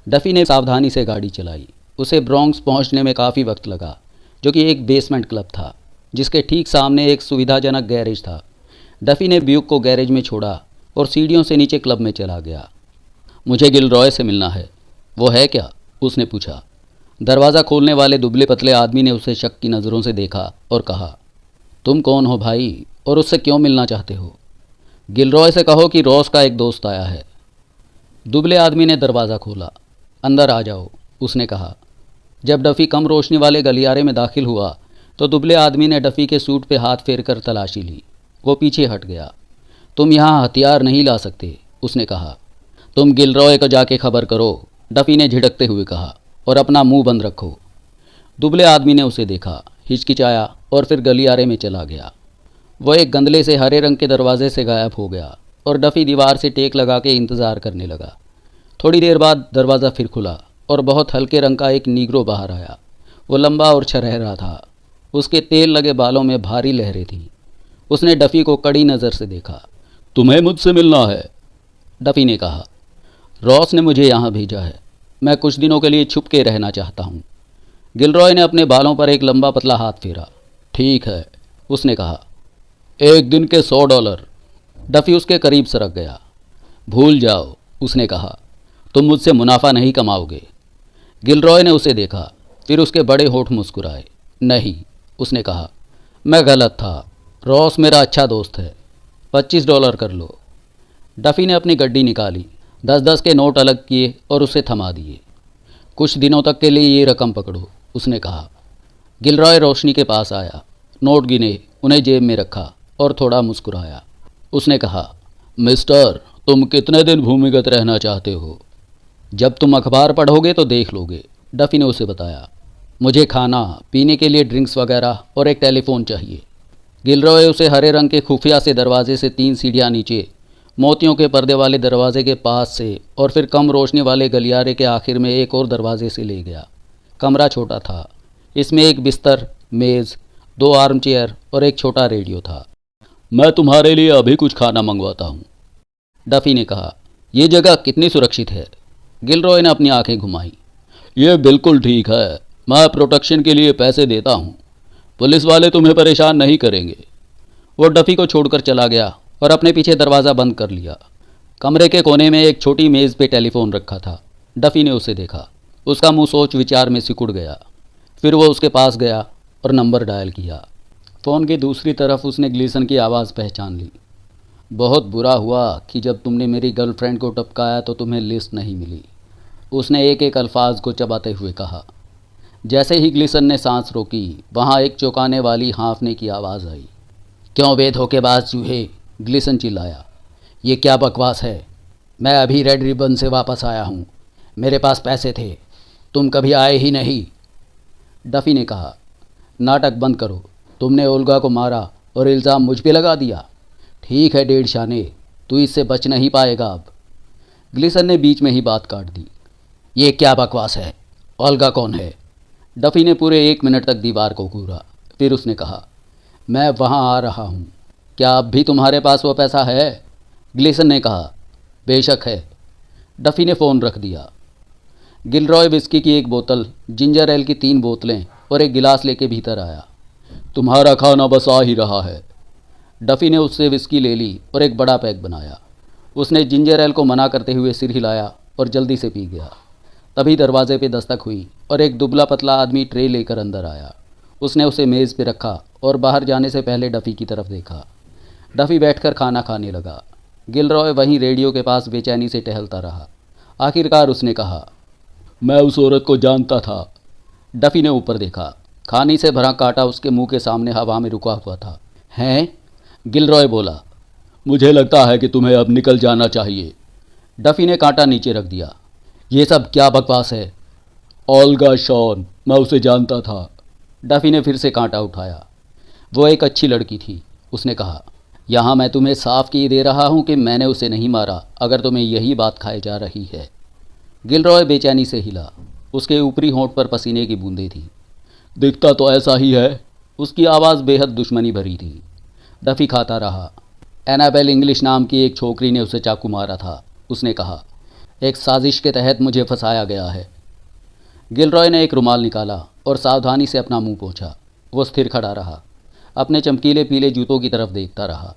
डफ़ी ने सावधानी से गाड़ी चलाई। उसे ब्रॉन्क्स पहुंचने में काफ़ी वक्त लगा, जो कि एक बेसमेंट क्लब था, जिसके ठीक सामने एक सुविधाजनक गैरेज था। डफ़ी ने ब्यूक को गैरेज में छोड़ा और सीढ़ियों से नीचे क्लब में चला गया। मुझे गिलरॉय से मिलना है। वो है क्या? उसने पूछा। दरवाज़ा खोलने वाले दुबले पतले आदमी ने उसे शक की नज़रों से देखा और कहा, तुम कौन हो भाई, और उससे क्यों मिलना चाहते हो? गिलरॉय से कहो कि रॉस का एक दोस्त आया है। दुबले आदमी ने दरवाज़ा खोला। अंदर आ जाओ, उसने कहा। जब डफ़ी कम रोशनी वाले गलियारे में दाखिल हुआ तो दुबले आदमी ने डफ़ी के सूट पे हाथ फेर कर तलाशी ली। वो पीछे हट गया। तुम यहाँ हथियार नहीं ला सकते, उसने कहा। तुम गिलरॉय को जाके खबर करो, डफ़ी ने झिड़कते हुए कहा, और अपना मुंह बंद रखो। दुबले आदमी ने उसे देखा, हिचकिचाया और फिर गलियारे में चला गया। वह एक गंदले से हरे रंग के दरवाजे से गायब हो गया और डफ़ी दीवार से टेक लगा के इंतज़ार करने लगा। थोड़ी देर बाद दरवाज़ा फिर खुला और बहुत हल्के रंग का एक नीग्रो बाहर आया। वो लंबा और छरहरा था। उसके तेल लगे बालों में भारी लहरें थीं। उसने डफ़ी को कड़ी नज़र से देखा। तुम्हें मुझसे मिलना है, डफ़ी ने कहा। रॉस ने मुझे यहाँ भेजा है। मैं कुछ दिनों के लिए छुप के रहना चाहता हूँ। गिलरॉय ने अपने बालों पर एक लंबा पतला हाथ फेरा। ठीक है, उसने कहा। 1 दिन के $100। डफ़ी उसके करीब सरक गया। भूल जाओ, उसने कहा। तुम मुझसे मुनाफा नहीं कमाओगे। गिलरॉय ने उसे देखा, फिर उसके बड़े होठ मुस्कुराए। नहीं, उसने कहा। मैं गलत था। रॉस मेरा अच्छा दोस्त है। $25 कर लो। डफ़ी ने अपनी गड्डी निकाली, 10-10 के नोट अलग किए और उसे थमा दिए। कुछ दिनों तक के लिए ये रकम पकड़ो, उसने कहा। गिलरॉय रोशनी के पास आया, नोट गिने, उन्हें जेब में रखा और थोड़ा मुस्कुराया। उसने कहा, मिस्टर, तुम कितने दिन भूमिगत रहना चाहते हो? जब तुम अखबार पढ़ोगे तो देख लोगे, डफ़ी ने उसे बताया। मुझे खाना पीने के लिए ड्रिंक्स वगैरह और एक टेलीफोन चाहिए। गिलरॉय उसे हरे रंग के खुफिया से दरवाजे से 3 सीढ़ियाँ नीचे, मोतियों के पर्दे वाले दरवाजे के पास से और फिर कम रोशनी वाले गलियारे के आखिर में एक और दरवाजे से ले गया। कमरा छोटा था। इसमें एक बिस्तर, मेज़, 2 आर्म चेयर और एक छोटा रेडियो था। मैं तुम्हारे लिए अभी कुछ खाना मंगवाता हूँ, डफ़ी ने कहा। यह जगह कितनी सुरक्षित है? गिलरॉय ने अपनी आंखें घुमाई। ये बिल्कुल ठीक है। मैं प्रोटेक्शन के लिए पैसे देता हूँ। पुलिस वाले तुम्हें परेशान नहीं करेंगे। वो डफ़ी को छोड़कर चला गया और अपने पीछे दरवाज़ा बंद कर लिया। कमरे के कोने में एक छोटी मेज़ पे टेलीफोन रखा था। डफ़ी ने उसे देखा। उसका मुंह सोच विचार में सिकुड़ गया। फिर वो उसके पास गया और नंबर डायल किया। फ़ोन की दूसरी तरफ उसने ग्लीसन की आवाज़ पहचान ली। बहुत बुरा हुआ कि जब तुमने मेरी गर्लफ्रेंड को टपकाया तो तुम्हें लिस्ट नहीं मिली, उसने एक एक अल्फाज को चबाते हुए कहा। जैसे ही ग्लीसन ने सांस रोकी, वहाँ एक चौंकाने वाली हाँफने की आवाज़ आई। क्यों बे धोखेबाज चूहे, ग्लीसन चिल्लाया। ये क्या बकवास है? मैं अभी रेड रिबन से वापस आया हूँ। मेरे पास पैसे थे, तुम कभी आए ही नहीं। डफ़ी ने कहा, नाटक बंद करो। तुमने ओल्गा को मारा और इल्ज़ाम मुझ पे लगा दिया। ठीक है डेढ़ शाने, तू इससे बच नहीं पाएगा अब। ग्लीसन ने बीच में ही बात काट दी। ये क्या बकवास है? ओल्गा कौन है? डफ़ी ने पूरे 1 मिनट तक दीवार को घूरा। फिर उसने कहा, मैं वहाँ आ रहा हूँ। क्या अब भी तुम्हारे पास वो पैसा है? ग्लीसन ने कहा, बेशक है। डफ़ी ने फ़ोन रख दिया। गिलरॉय विस्की की 1 बोतल, जिंजर एल की 3 बोतलें और एक गिलास लेके भीतर आया। तुम्हारा खाना बस आ ही रहा है। डफ़ी ने उससे विस्की ले ली और एक बड़ा पैक बनाया। उसने जिंजर एल को मना करते हुए सिर हिलाया और जल्दी से पी गया। तभी दरवाजे पे दस्तक हुई और एक दुबला पतला आदमी ट्रे लेकर अंदर आया। उसने उसे मेज़ पे रखा और बाहर जाने से पहले डफ़ी की तरफ देखा। डफ़ी बैठकर खाना खाने लगा। गिलरॉय वहीं रेडियो के पास बेचैनी से टहलता रहा। आखिरकार उसने कहा, मैं उस औरत को जानता था। डफी ने ऊपर देखा। खाने से भरा कांटा उसके मुंह के सामने हवा में रुका हुआ था। हैं? गिलरॉय बोला। मुझे लगता है कि तुम्हें अब निकल जाना चाहिए। डफी ने कांटा नीचे रख दिया। ये सब क्या बकवास है? ओल्गा शॉन, मैं उसे जानता था। डफी ने फिर से कांटा उठाया। वो एक अच्छी लड़की थी, उसने कहा। यहाँ मैं तुम्हें साफ किए दे रहा हूँ कि मैंने उसे नहीं मारा, अगर तुम्हें यही बात खाए जा रही है। गिलरॉय बेचैनी से हिला। उसके ऊपरी होंठ पर पसीने की बूंदें थी। दिखता तो ऐसा ही है। उसकी आवाज़ बेहद दुश्मनी भरी थी। डफी खाता रहा। एनाबेल इंग्लिश नाम की एक छोकरी ने उसे चाकू मारा था, उसने कहा। एक साजिश के तहत मुझे फंसाया गया है। गिलरॉय ने एक रुमाल निकाला और सावधानी से अपना मुंह पोंछा। वो स्थिर खड़ा रहा, अपने चमकीले पीले जूतों की तरफ देखता रहा।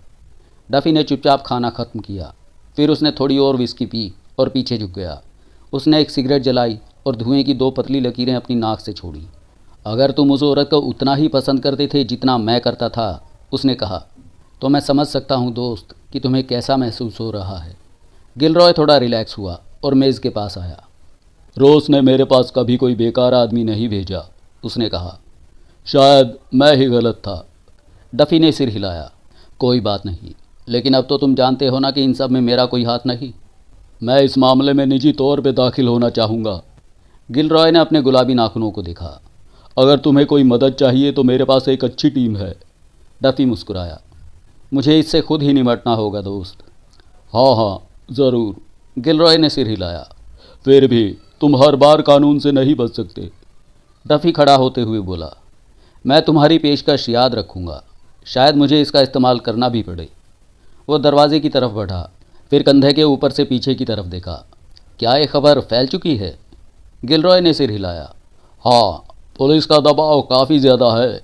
डफी ने चुपचाप खाना ख़त्म किया। फिर उसने थोड़ी और विस्की पी और पीछे झुक गया। उसने एक सिगरेट जलाई और धुएं की 2 पतली लकीरें अपनी नाक से छोड़ी। अगर तुम उस औरत को उतना ही पसंद करते थे जितना मैं करता था, उसने कहा, तो मैं समझ सकता हूँ दोस्त कि तुम्हें कैसा महसूस हो रहा है। गिलरॉय थोड़ा रिलैक्स हुआ और मेज़ के पास आया। रोस ने मेरे पास कभी कोई बेकार आदमी नहीं भेजा, उसने कहा। शायद मैं ही गलत था। डफी ने सिर हिलाया। कोई बात नहीं, लेकिन अब तो तुम जानते हो ना कि इन सब में मेरा कोई हाथ नहीं। मैं इस मामले में निजी तौर पे दाखिल होना चाहूँगा। गिलरॉय ने अपने गुलाबी नाखूनों को देखा। अगर तुम्हें कोई मदद चाहिए तो मेरे पास एक अच्छी टीम है। डफी मुस्कुराया। मुझे इससे खुद ही निपटना होगा दोस्त। हाँ हाँ ज़रूर। गिलरॉय ने सिर हिलाया। फिर भी तुम हर बार कानून से नहीं बच सकते। डफी खड़ा होते हुए बोला। मैं तुम्हारी पेशकश याद रखूँगा, शायद मुझे इसका इस्तेमाल करना भी पड़े। वो दरवाजे की तरफ बढ़ा, फिर कंधे के ऊपर से पीछे की तरफ देखा। क्या ये खबर फैल चुकी है? गिलरॉय ने सिर हिलाया। हाँ, पुलिस का दबाव काफ़ी ज़्यादा है।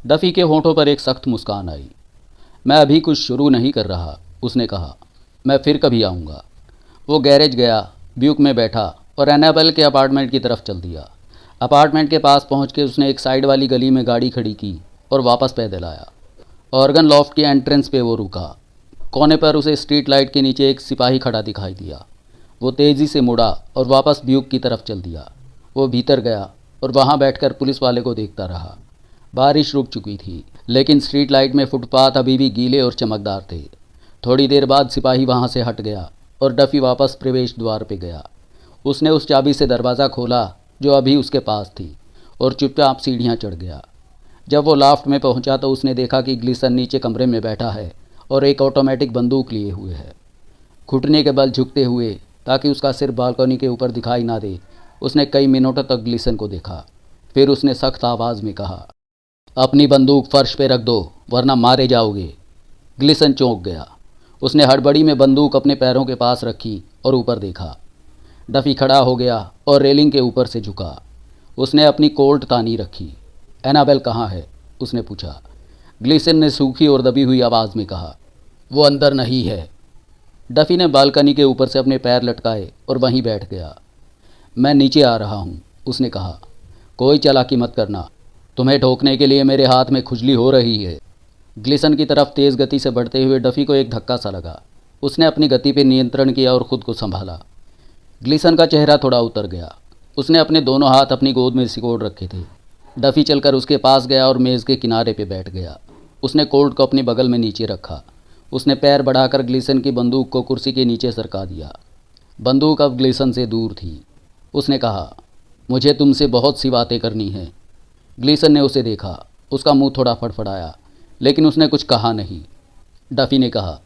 डफी के होंठों पर एक सख्त मुस्कान आई। मैं अभी कुछ शुरू नहीं कर रहा, उसने कहा। मैं फिर कभी आऊँगा। वो गैरेज गया, ब्यूक में बैठा और एनाबेल के अपार्टमेंट की तरफ चल दिया। अपार्टमेंट के पास पहुंच के उसने एक साइड वाली गली में गाड़ी खड़ी की और वापस पैदल आया। ऑर्गन लॉफ्ट के एंट्रेंस पे वो रुका। कोने पर उसे स्ट्रीट लाइट के नीचे एक सिपाही खड़ा दिखाई दिया। वो तेज़ी से मुड़ा और वापस ब्यूक की तरफ चल दिया। वो भीतर गया और वहाँ बैठकर पुलिस वाले को देखता रहा। बारिश रुक चुकी थी, लेकिन स्ट्रीट लाइट में फुटपाथ अभी भी गीले और चमकदार थे। थोड़ी देर बाद सिपाही वहाँ से हट गया और डफी वापस प्रवेश द्वार पे गया। उसने उस चाबी से दरवाज़ा खोला जो अभी उसके पास थी और चुपचाप सीढ़ियाँ चढ़ गया। जब वो लाफ्ट में पहुंचा तो उसने देखा कि ग्लिसन नीचे कमरे में बैठा है और एक ऑटोमेटिक बंदूक लिए हुए है। घुटने के बल झुकते हुए ताकि उसका सिर बालकनी के ऊपर दिखाई ना दे, उसने कई मिनटों तक ग्लिसन को देखा। फिर उसने सख्त आवाज़ में कहा, अपनी बंदूक फर्श पे रख दो वरना मारे जाओगे। ग्लिसन चौंक गया। उसने हड़बड़ी में बंदूक अपने पैरों के पास रखी और ऊपर देखा। डफी खड़ा हो गया और रेलिंग के ऊपर से झुका। उसने अपनी कोल्ट तानी रखी। एनाबेल कहाँ है? उसने पूछा। ग्लिसन ने सूखी और दबी हुई आवाज़ में कहा, वो अंदर नहीं है। डफी ने बालकनी के ऊपर से अपने पैर लटकाए और वहीं बैठ गया। मैं नीचे आ रहा हूँ, उसने कहा। कोई चालाकी मत करना, तुम्हें ठोकने के लिए मेरे हाथ में खुजली हो रही है। ग्लिसन की तरफ तेज़ गति से बढ़ते हुए डफी को एक धक्का सा लगा। उसने अपनी गति पर नियंत्रण किया और ख़ुद को संभाला। ग्लिसन का चेहरा थोड़ा उतर गया। उसने अपने दोनों हाथ अपनी गोद में सिकोड़ रखे थे। डफी चलकर उसके पास गया और मेज़ के किनारे पे बैठ गया। उसने कोल्ट को अपने बगल में नीचे रखा। उसने पैर बढ़ाकर ग्लिसन की बंदूक को कुर्सी के नीचे सरका दिया। बंदूक अब ग्लिसन से दूर थी। उसने कहा, मुझे तुमसे बहुत सी बातें करनी हैं। ग्लिसन ने उसे देखा। उसका मुंह थोड़ा फड़फड़ाया, लेकिन उसने कुछ कहा नहीं। डफी ने कहा,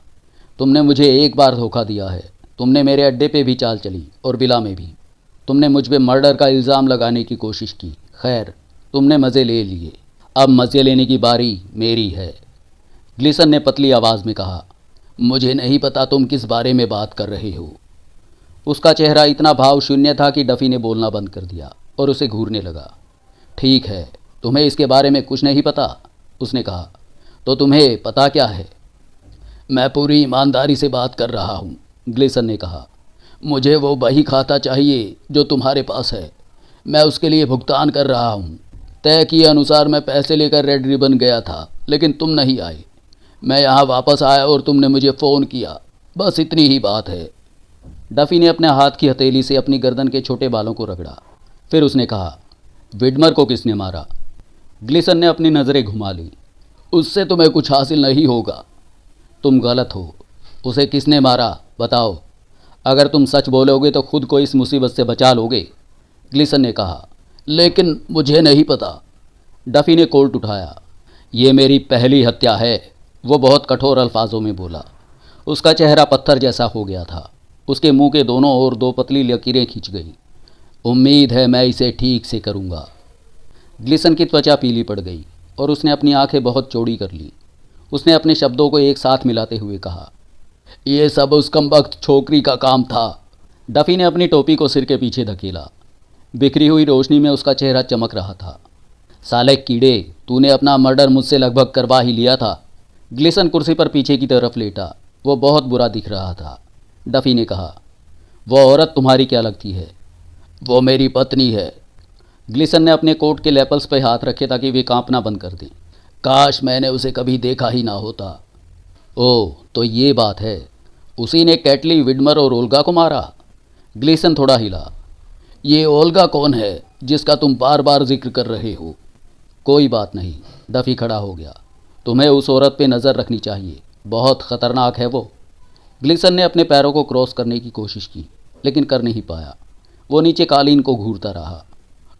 तुमने मुझे एक बार धोखा दिया है। तुमने मेरे अड्डे पे भी चाल चली और विला में भी। तुमने मुझ पे मर्डर का इल्ज़ाम लगाने की कोशिश की। खैर, तुमने मज़े ले लिए। अब मज़े लेने की बारी मेरी है। ग्लिसन ने पतली आवाज़ में कहा, मुझे नहीं पता तुम किस बारे में बात कर रहे हो। उसका चेहरा इतना भाव शून्य था कि डफी ने बोलना बंद कर दिया और उसे घूरने लगा। ठीक है, तुम्हें इसके बारे में कुछ नहीं पता, उसने कहा। तो तुम्हें पता क्या है? मैं पूरी ईमानदारी से बात कर रहा हूँ, ग्लिसन ने कहा। मुझे वो बही खाता चाहिए जो तुम्हारे पास है। मैं उसके लिए भुगतान कर रहा हूँ। तय किए अनुसार मैं पैसे लेकर रेड रिबन गया था, लेकिन तुम नहीं आए। मैं यहाँ वापस आया और तुमने मुझे फ़ोन किया। बस इतनी ही बात है। डफी ने अपने हाथ की हथेली से अपनी गर्दन के छोटे बालों को रगड़ा। फिर उसने कहा, विडमर को किसने मारा? ग्लिसन ने अपनी नज़रें घुमा ली। उससे तुम्हें कुछ हासिल नहीं होगा। तुम गलत हो। उसे किसने मारा बताओ। अगर तुम सच बोलोगे तो खुद को इस मुसीबत से बचा लोगे, ग्लिसन ने कहा। लेकिन मुझे नहीं पता। डफी ने कोल्ट उठाया। ये मेरी पहली हत्या है, वो बहुत कठोर अल्फाजों में बोला। उसका चेहरा पत्थर जैसा हो गया था। उसके मुंह के दोनों ओर दो पतली लकीरें खींच गई। उम्मीद है मैं इसे ठीक से करूँगा। ग्लिसन की त्वचा पीली पड़ गई और उसने अपनी आंखें बहुत चौड़ी कर ली। उसने अपने शब्दों को एक साथ मिलाते हुए कहा, यह सब उस कमबख्त छोकरी का काम था। डफी ने अपनी टोपी को सिर के पीछे धकेला। बिखरी हुई रोशनी में उसका चेहरा चमक रहा था। साले कीड़े, तूने अपना मर्डर मुझसे लगभग करवा ही लिया था। ग्लिसन कुर्सी पर पीछे की तरफ लेटा। वो बहुत बुरा दिख रहा था। डफी ने कहा, वो औरत तुम्हारी क्या लगती है? वो मेरी पत्नी है। ग्लिसन ने अपने कोट के लेपल्स पर हाथ रखे ताकि वे कांपना बंद कर दें। काश मैंने उसे कभी देखा ही ना होता। ओह, तो ये बात है। उसी ने कैटली, विडमर और ओल्गा को मारा। ग्लिसन थोड़ा हिला। ये ओल्गा कौन है जिसका तुम बार बार जिक्र कर रहे हो? कोई बात नहीं। डफी खड़ा हो गया। तुम्हें उस औरत पे नज़र रखनी चाहिए, बहुत ख़तरनाक है वो। ग्लिसन ने अपने पैरों को क्रॉस करने की कोशिश की लेकिन कर नहीं पाया। वो नीचे कालीन को घूरता रहा।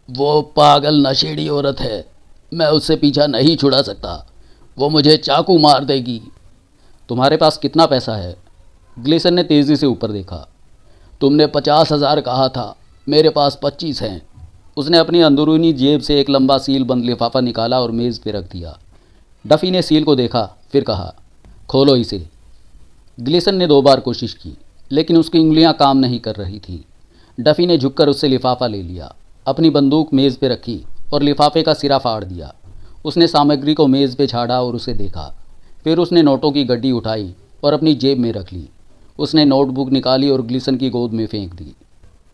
वो पागल नशेड़ी औरत है, मैं उससे पीछा नहीं छुड़ा सकता। वो मुझे चाकू मार देगी। तुम्हारे पास कितना पैसा है? ग्लिसन ने तेज़ी से ऊपर देखा। तुमने 50,000 कहा था, मेरे पास 25 हैं। उसने अपनी अंदरूनी जेब से एक लंबा सील बंद लिफाफा निकाला और मेज़ पे रख दिया। डफी ने सील को देखा, फिर कहा, खोलो इसे। ग्लिसन ने 2 बार कोशिश की लेकिन उसकी उंगलियां काम नहीं कर रही थी। डफी ने झुककर उससे लिफाफा ले लिया, अपनी बंदूक मेज़ पे रखी और लिफाफे का सिरा फाड़ दिया। उसने सामग्री को मेज़ पे झाड़ा और उसे देखा। फिर उसने नोटों की गड्डी उठाई और अपनी जेब में रख ली। उसने नोटबुक निकाली और ग्लिसन की गोद में फेंक दी।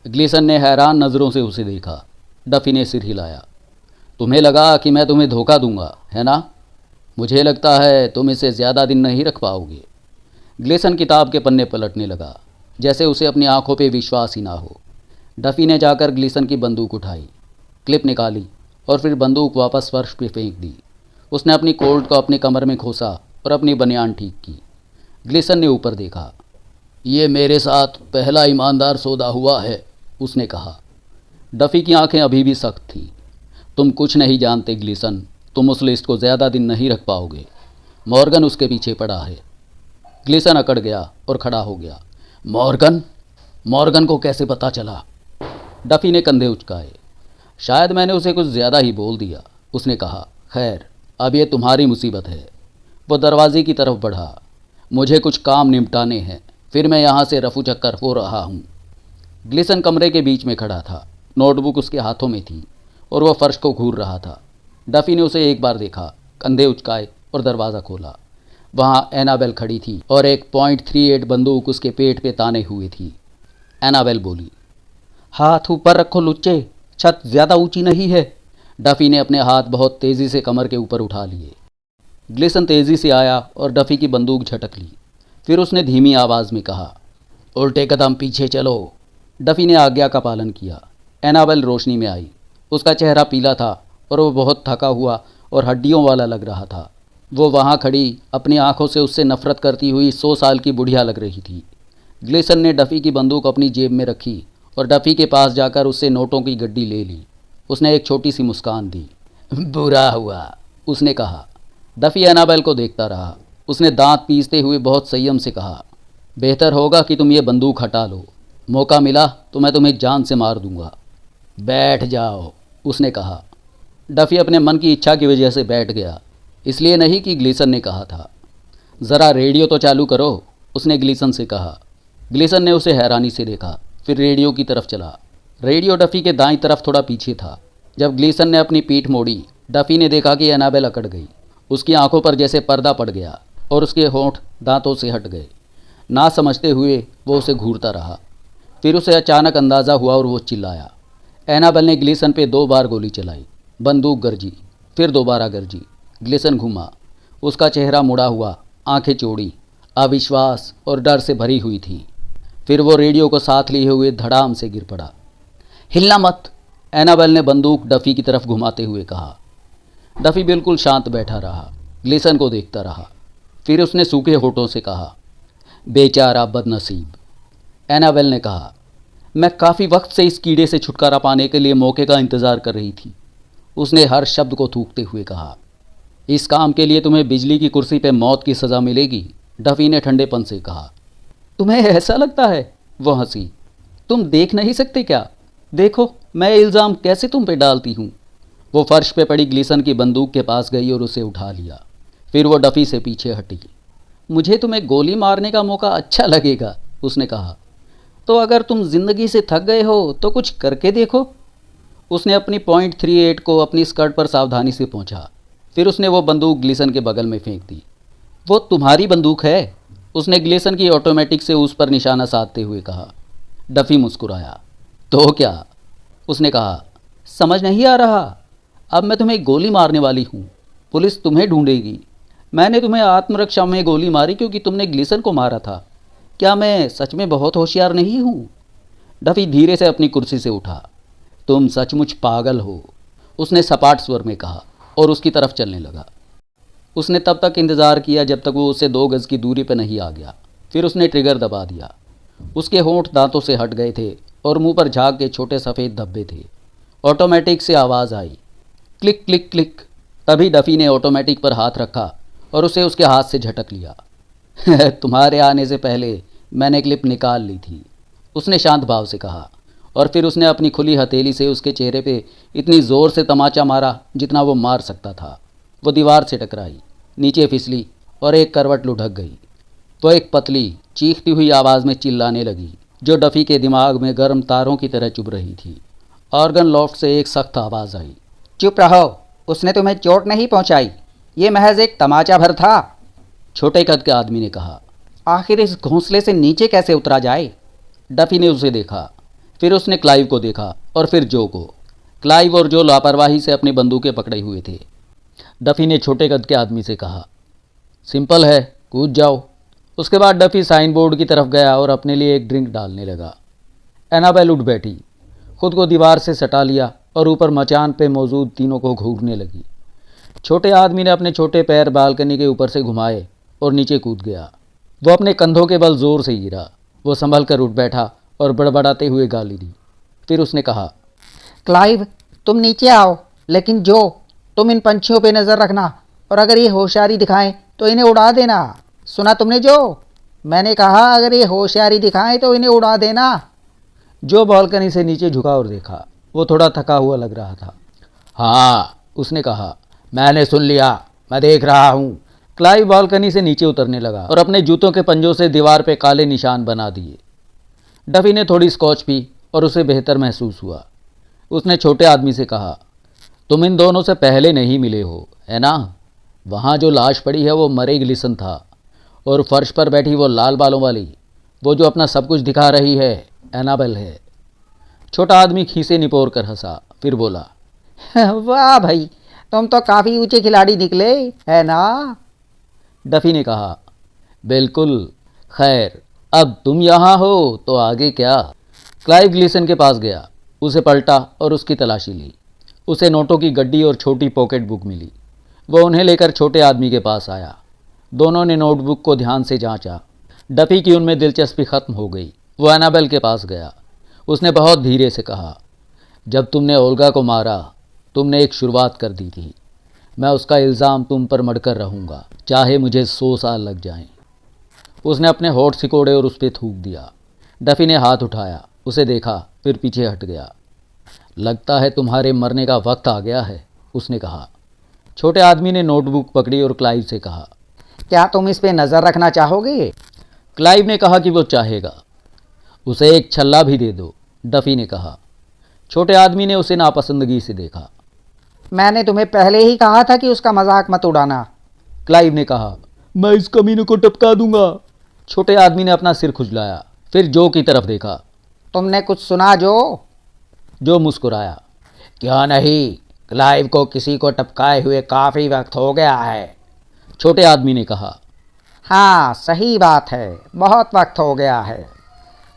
ग्लिसन ने हैरान नज़रों से उसे देखा। डफी ने सिर हिलाया। तुम्हें लगा कि मैं तुम्हें धोखा दूंगा, है ना? मुझे लगता है तुम इसे ज़्यादा दिन नहीं रख पाओगे। ग्लिसन किताब के पन्ने पलटने लगा, जैसे उसे अपनी आंखों पे विश्वास ही ना हो। डफी ने जाकर ग्लिसन की बंदूक उठाई, क्लिप निकाली और फिर बंदूक वापस फर्श पे फेंक दी। उसने अपनी कोल्ट को अपने कमर में खोसा और अपनी बनियान ठीक की। ग्लिसन ने ऊपर देखा। ये मेरे साथ पहला ईमानदार सौदा हुआ है, उसने कहा। डफी की आंखें अभी भी सख्त थीं। तुम कुछ नहीं जानते ग्लिसन, तुम उस लिस्ट को ज़्यादा दिन नहीं रख पाओगे। मॉर्गन उसके पीछे पड़ा है। ग्लिसन अकड़ गया और खड़ा हो गया। मॉर्गन? मॉर्गन को कैसे पता चला? डफी ने कंधे उचकाए। शायद मैंने उसे कुछ ज़्यादा ही बोल दिया, उसने कहा। खैर, अब ये तुम्हारी मुसीबत है। वो दरवाजे की तरफ बढ़ा। मुझे कुछ काम निपटाने हैं, फिर मैं यहाँ से रफू चक्कर हो रहा हूँ। ग्लिसन कमरे के बीच में खड़ा था। नोटबुक उसके हाथों में थी और वह फर्श को घूर रहा था। डफी ने उसे एक बार देखा, कंधे उचकाए और दरवाज़ा खोला। वहाँ एनाबेल खड़ी थी और एक .38 बंदूक उसके पेट पे ताने हुए थी। एनाबेल बोली, हाथ ऊपर रखो लुच्चे, छत ज़्यादा ऊंची नहीं है। डफी ने अपने हाथ बहुत तेज़ी से कमर के ऊपर उठा लिए। ग्लिसन तेज़ी से आया और डफी की बंदूक झटक ली। फिर उसने धीमी आवाज़ में कहा, उल्टे कदम पीछे चलो। डफी ने आज्ञा का पालन किया। एनाबेल रोशनी में आई। उसका चेहरा पीला था और वो बहुत थका हुआ और हड्डियों वाला लग रहा था। वो वहाँ खड़ी अपनी आंखों से उससे नफरत करती हुई 100 साल की बुढ़िया लग रही थी। ग्लिसन ने डफी की बंदूक अपनी जेब में रखी और डफी के पास जाकर उससे नोटों की गड्डी ले ली। उसने एक छोटी सी मुस्कान दी। बुरा हुआ, उसने कहा। डफी एनाबेल को देखता रहा। उसने दांत पीसते हुए बहुत संयम से कहा, बेहतर होगा कि तुम ये बंदूक हटा लो। मौका मिला तो मैं तुम्हें जान से मार दूंगा। बैठ जाओ, उसने कहा। डफी अपने मन की इच्छा की वजह से बैठ गया, इसलिए नहीं कि ग्लिसन ने कहा था। ज़रा रेडियो तो चालू करो, उसने ग्लिसन से कहा। ग्लिसन ने उसे हैरानी से देखा, फिर रेडियो की तरफ चला। रेडियो डफी के दाईं तरफ थोड़ा पीछे था। जब ग्लिसन ने अपनी पीठ मोड़ी, डफी ने देखा कि एनाबेल अकड़ गई। उसकी आंखों पर जैसे पर्दा पड़ गया और उसके होंठ दांतों से हट गए। ना समझते हुए वो उसे घूरता रहा। फिर उसे अचानक अंदाज़ा हुआ और वो चिल्लाया। एनाबेल ने ग्लिसन पे 2 बार गोली चलाई। बंदूक गरजी, फिर दोबारा गरजी। ग्लिसन घूमा। उसका चेहरा मुड़ा हुआ, आंखें चौड़ी, अविश्वास और डर से भरी हुई थी। फिर वो रेडियो को साथ लिए हुए धड़ाम से गिर पड़ा। हिलना मत, एनाबेल ने बंदूक डफी की तरफ घुमाते हुए कहा। डफी बिल्कुल शांत बैठा रहा, ग्लीसन को देखता रहा। फिर उसने सूखे होठों से कहा, बेचारा बदनसीब। एनाबेल ने कहा, मैं काफ़ी वक्त से इस कीड़े से छुटकारा पाने के लिए मौके का इंतज़ार कर रही थी। उसने हर शब्द को थूकते हुए कहा, इस काम के लिए तुम्हें बिजली की कुर्सी पे मौत की सज़ा मिलेगी। डफी ने ठंडेपन से कहा, तुम्हें ऐसा लगता है? वो हंसी, तुम देख नहीं सकते क्या? देखो मैं इल्ज़ाम कैसे तुम पे डालती हूँ। वो फर्श पे पड़ी ग्लीसन की बंदूक के पास गई और उसे उठा लिया। फिर वो डफी से पीछे हटी। मुझे तुम्हें गोली मारने का मौका अच्छा लगेगा, उसने कहा। तो अगर तुम ज़िंदगी से थक गए हो तो कुछ करके देखो। उसने अपनी .38 को अपनी स्कर्ट पर सावधानी से पहुंचा। फिर उसने वो बंदूक ग्लीसन के बगल में फेंक दी। वो तुम्हारी बंदूक है, उसने ग्लीसन की ऑटोमेटिक से उस पर निशाना साधते हुए कहा। डफी मुस्कुराया। तो क्या? उसने कहा, समझ नहीं आ रहा? अब मैं तुम्हें गोली मारने वाली हूँ। पुलिस तुम्हें ढूंढेगी। मैंने तुम्हें आत्मरक्षा में गोली मारी क्योंकि तुमने ग्लीसन को मारा था। क्या मैं सच में बहुत होशियार नहीं हूँ? डफी धीरे से अपनी कुर्सी से उठा। तुम सचमुच पागल हो, उसने सपाट स्वर में कहा और उसकी तरफ चलने लगा। उसने तब तक इंतज़ार किया जब तक वो उससे 2 गज़ की दूरी पर नहीं आ गया। फिर उसने ट्रिगर दबा दिया। उसके होंठ दांतों से हट गए थे और मुंह पर झाग के छोटे सफ़ेद धब्बे थे। ऑटोमेटिक से आवाज़ आई, क्लिक क्लिक क्लिक। तभी डफी ने ऑटोमेटिक पर हाथ रखा और उसे उसके हाथ से झटक लिया। तुम्हारे आने से पहले मैंने क्लिप निकाल ली थी, उसने शांत भाव से कहा। और फिर उसने अपनी खुली हथेली से उसके चेहरे पे इतनी ज़ोर से तमाचा मारा जितना वो मार सकता था। वो दीवार से टकराई, नीचे फिसली और एक करवट लुढ़क गई। वो एक पतली चीखती हुई आवाज़ में चिल्लाने लगी जो डफी के दिमाग में गर्म तारों की तरह चुभ रही थी। ऑर्गन लॉफ्ट से एक सख्त आवाज़ आई, चुप रहो, उसने तुम्हें चोट नहीं पहुंचाई, ये महज एक तमाचा भर था। छोटे कद के आदमी ने कहा। आखिर इस घोंसले से नीचे कैसे उतरा जाए? डफी ने उसे देखा, फिर उसने क्लाइव को देखा और फिर जो को। क्लाइव और जो लापरवाही से अपनी बंदूकें पकड़े हुए थे। डफी ने छोटे कद के आदमी से कहा, सिंपल है, कूद जाओ। उसके बाद डफी साइन बोर्ड की तरफ गया और अपने लिए एक ड्रिंक डालने लगा। एनाबेल उठ बैठी, खुद को दीवार से सटा लिया और ऊपर मचान पे मौजूद तीनों को घूरने लगी। छोटे आदमी ने अपने छोटे पैर बालकनी के ऊपर से घुमाए और नीचे कूद गया। वो अपने कंधों के बल जोर से गिरा। वो संभल कर उठ बैठा और बड़बड़ाते हुए गाली दी। फिर उसने कहा, क्लाइव, तुम नीचे आओ, लेकिन जो तुम इन पंछियों पे नज़र रखना और अगर ये होशियारी दिखाएं तो इन्हें उड़ा देना। सुना तुमने जो? मैंने कहा अगर ये होशियारी दिखाएं तो इन्हें उड़ा देना। जो बालकनी से नीचे झुका और देखा। वो थोड़ा थका हुआ लग रहा था। हाँ, उसने कहा, मैंने सुन लिया, मैं देख रहा हूँ। क्लाइव बालकनी से नीचे उतरने लगा और अपने जूतों के पंजों से दीवार पे काले निशान बना दिए। डफी ने थोड़ी स्कॉच पी और उसे बेहतर महसूस हुआ। उसने छोटे आदमी से कहा, तुम इन दोनों से पहले नहीं मिले हो, है ना? वहाँ जो लाश पड़ी है वो मरे ग्लीसन था और फर्श पर बैठी वो लाल बालों वाली, वो जो अपना सब कुछ दिखा रही है, एनाबेल है। छोटा आदमी खीसे निपोर कर हंसा, फिर बोला, वाह भाई, तुम तो काफ़ी ऊंचे खिलाड़ी निकले, है ना? डफी ने कहा, बिल्कुल। खैर, अब तुम यहाँ हो तो आगे क्या? क्लाइव ग्लीसन के पास गया, उसे पलटा और उसकी तलाशी ली। उसे नोटों की गड्डी और छोटी पॉकेट बुक मिली। वह उन्हें लेकर छोटे आदमी के पास आया। दोनों ने नोटबुक को ध्यान से जांचा। डफी की उनमें दिलचस्पी खत्म हो गई। वो एनाबेल के पास गया। उसने बहुत धीरे से कहा, जब तुमने ओल्गा को मारा, तुमने एक शुरुआत कर दी थी। मैं उसका इल्ज़ाम तुम पर मढ़कर रहूँगा, चाहे मुझे 100 साल लग जाएं। उसने अपने होठ सिकोड़े और उस पर थूक दिया। डफी ने हाथ उठाया, उसे देखा, फिर पीछे हट गया। लगता है तुम्हारे मरने का वक्त आ गया है, उसने कहा। छोटे आदमी ने नोटबुक पकड़ी और क्लाइव से कहा, क्या तुम इस पे नज़र रखना चाहोगे? क्लाइव ने कहा कि वो चाहेगा। उसे एक छल्ला भी दे दो, डफी ने कहा। छोटे आदमी ने उसे नापसंदगी से देखा। मैंने तुम्हें पहले ही कहा था कि उसका मजाक मत उड़ाना, क्लाइव ने कहा। मैं इस कमीने को टपका दूंगा। छोटे आदमी ने अपना सिर खुजलाया, फिर जो की तरफ देखा। तुमने कुछ सुना जो? जो मुस्कुराया। क्या नहीं, क्लाइव को किसी को टपकाए हुए काफ़ी वक्त हो गया है, छोटे आदमी ने कहा। हाँ सही बात है, बहुत वक्त हो गया है।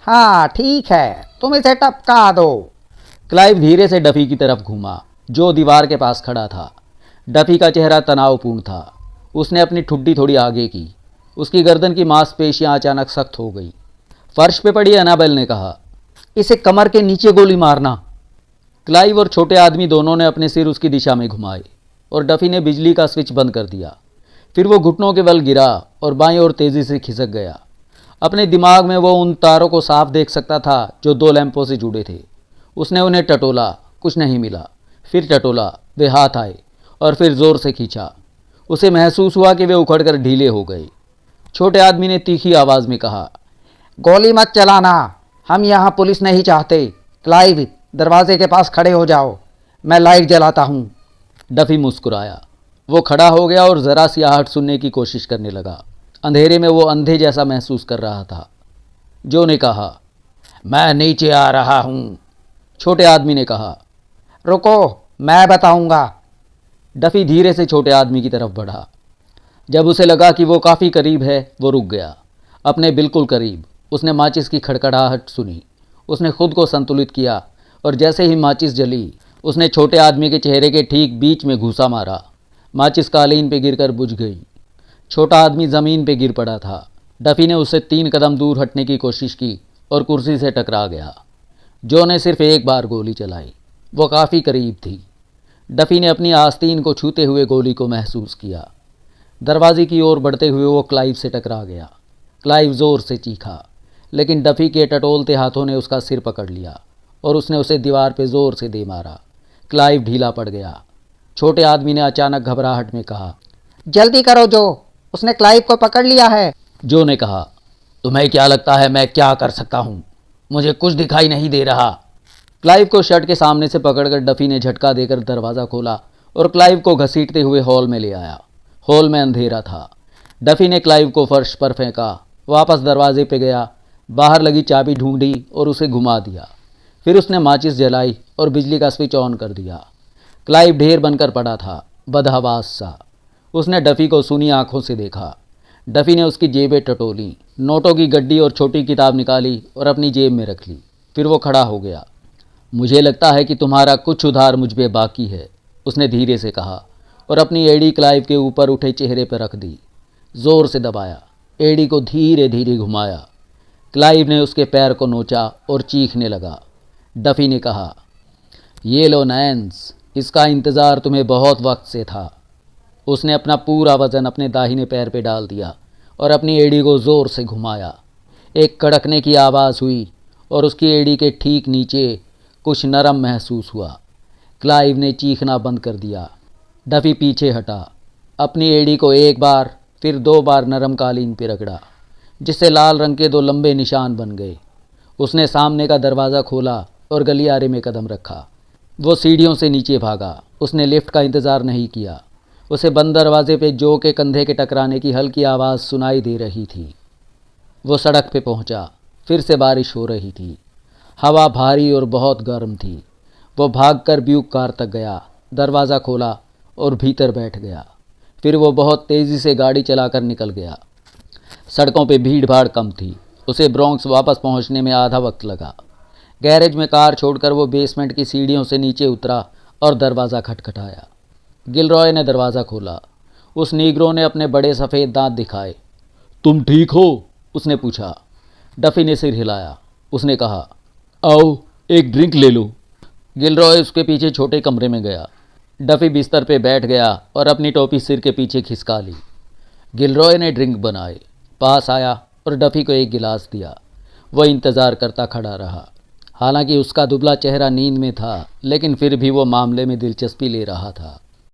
हाँ ठीक है, तुम इसे टपका दो। क्लाइव धीरे से डफी की तरफ घूमा, जो दीवार के पास खड़ा था। डफी का चेहरा तनावपूर्ण था। उसने अपनी ठुड्डी थोड़ी आगे की। उसकी गर्दन की मांसपेशियां अचानक सख्त हो गई। फर्श पे पड़ी एनाबेल ने कहा, इसे कमर के नीचे गोली मारना। क्लाइव और छोटे आदमी दोनों ने अपने सिर उसकी दिशा में घुमाए और डफी ने बिजली का स्विच बंद कर दिया। फिर वो घुटनों के बल गिरा और बाईं ओर तेजी से खिसक गया। अपने दिमाग में वो उन तारों को साफ देख सकता था जो 2 लैंपों से जुड़े थे। उसने उन्हें टटोला, कुछ नहीं मिला। फिर टटोला, वे हाथ आए और फिर जोर से खींचा। उसे महसूस हुआ कि वे उखड़कर ढीले हो गए। छोटे आदमी ने तीखी आवाज़ में कहा, गोली मत चलाना, हम यहाँ पुलिस नहीं चाहते। क्लाइव, दरवाजे के पास खड़े हो जाओ, मैं लाइट जलाता हूँ। डफी मुस्कुराया। वो खड़ा हो गया और ज़रा सी आहट सुनने की कोशिश करने लगा। अंधेरे में वो अंधे जैसा महसूस कर रहा था। जो ने कहा, मैं नीचे आ रहा हूँ। छोटे आदमी ने कहा, रुको, मैं बताऊंगा। डफी धीरे से छोटे आदमी की तरफ बढ़ा। जब उसे लगा कि वो काफ़ी करीब है, वो रुक गया। अपने बिल्कुल करीब। उसने माचिस की खड़खड़ाहट सुनी। उसने खुद को संतुलित किया और जैसे ही माचिस जली, उसने छोटे आदमी के चेहरे के ठीक बीच में घूंसा मारा। माचिस कालीन पे गिरकर बुझ गई। छोटा आदमी ज़मीन पे गिर पड़ा था। डफी ने उससे 3 कदम दूर हटने की कोशिश की और कुर्सी से टकरा गया। जो ने सिर्फ एक बार गोली चलाई। वो काफ़ी करीब थी। डफी ने अपनी आस्तीन को छूते हुए गोली को महसूस किया। दरवाजे की ओर बढ़ते हुए वो क्लाइव से टकरा गया। क्लाइव ज़ोर से चीखा, लेकिन डफी के टटोलते हाथों ने उसका सिर पकड़ लिया और उसने उसे दीवार पे ज़ोर से दे मारा। क्लाइव ढीला पड़ गया। छोटे आदमी ने अचानक घबराहट में कहा, जल्दी करो जो, उसने क्लाइव को पकड़ लिया है। जो ने कहा, तुम्हें क्या लगता है मैं क्या कर सकता हूँ? मुझे कुछ दिखाई नहीं दे रहा। क्लाइव को शर्ट के सामने से पकड़कर डफी ने झटका देकर दरवाज़ा खोला और क्लाइव को घसीटते हुए हॉल में ले आया। हॉल में अंधेरा था। डफी ने क्लाइव को फर्श पर फेंका, वापस दरवाजे पे गया, बाहर लगी चाबी ढूंढी और उसे घुमा दिया। फिर उसने माचिस जलाई और बिजली का स्विच ऑन कर दिया। क्लाइव ढेर बनकर पड़ा था, बदहवास सा। उसने डफी को सूनी आंखों से देखा। डफी ने उसकी जेबें टटोली, नोटों की गड्डी और छोटी किताब निकाली और अपनी जेब में रख ली। फिर वो खड़ा हो गया। मुझे लगता है कि तुम्हारा कुछ उधार मुझ पे बाकी है, उसने धीरे से कहा और अपनी एड़ी क्लाइव के ऊपर उठे चेहरे पर रख दी। ज़ोर से दबाया, एड़ी को धीरे धीरे घुमाया। क्लाइव ने उसके पैर को नोचा और चीखने लगा। डफी ने कहा, ये लो नैन्स, इसका इंतज़ार तुम्हें बहुत वक्त से था। उसने अपना पूरा वज़न अपने दाहिने पैर पे डाल दिया और अपनी एड़ी को ज़ोर से घुमाया। एक कड़कने की आवाज़ हुई और उसकी एड़ी के ठीक नीचे कुछ नरम महसूस हुआ। क्लाइव ने चीखना बंद कर दिया। डफी पीछे हटा, अपनी एड़ी को 1 बार फिर 2 बार नरम कालीन पर रगड़ा, जिससे लाल रंग के 2 लंबे निशान बन गए। उसने सामने का दरवाज़ा खोला और गलियारे में कदम रखा। वो सीढ़ियों से नीचे भागा। उसने लिफ्ट का इंतज़ार नहीं किया। उसे बंद दरवाजे पे जो के कंधे के टकराने की हल्की आवाज़ सुनाई दे रही थी। वो सड़क पे पहुंचा। फिर से बारिश हो रही थी। हवा भारी और बहुत गर्म थी। वो भागकर ब्यूक कार तक गया, दरवाज़ा खोला और भीतर बैठ गया। फिर वो बहुत तेज़ी से गाड़ी चलाकर निकल गया। सड़कों पे भीड़ भाड़ कम थी। उसे ब्रोंक्स वापस पहुंचने में आधा वक्त लगा। गैरेज में कार छोड़कर वो बेसमेंट की सीढ़ियों से नीचे उतरा और दरवाज़ा खटखटाया। गिलरॉय ने दरवाज़ा खोला। उस नीग्रो ने अपने बड़े सफ़ेद दांत दिखाए। तुम ठीक हो? उसने पूछा। डफी ने सिर हिलाया। उसने कहा, आओ एक ड्रिंक ले लो। गिलरॉय उसके पीछे छोटे कमरे में गया। डफी बिस्तर पे बैठ गया और अपनी टोपी सिर के पीछे खिसका ली। गिलरॉय ने ड्रिंक बनाए, पास आया और डफी को एक गिलास दिया। वह इंतज़ार करता खड़ा रहा। हालांकि उसका दुबला चेहरा नींद में था, लेकिन फिर भी वो मामले में दिलचस्पी ले रहा था।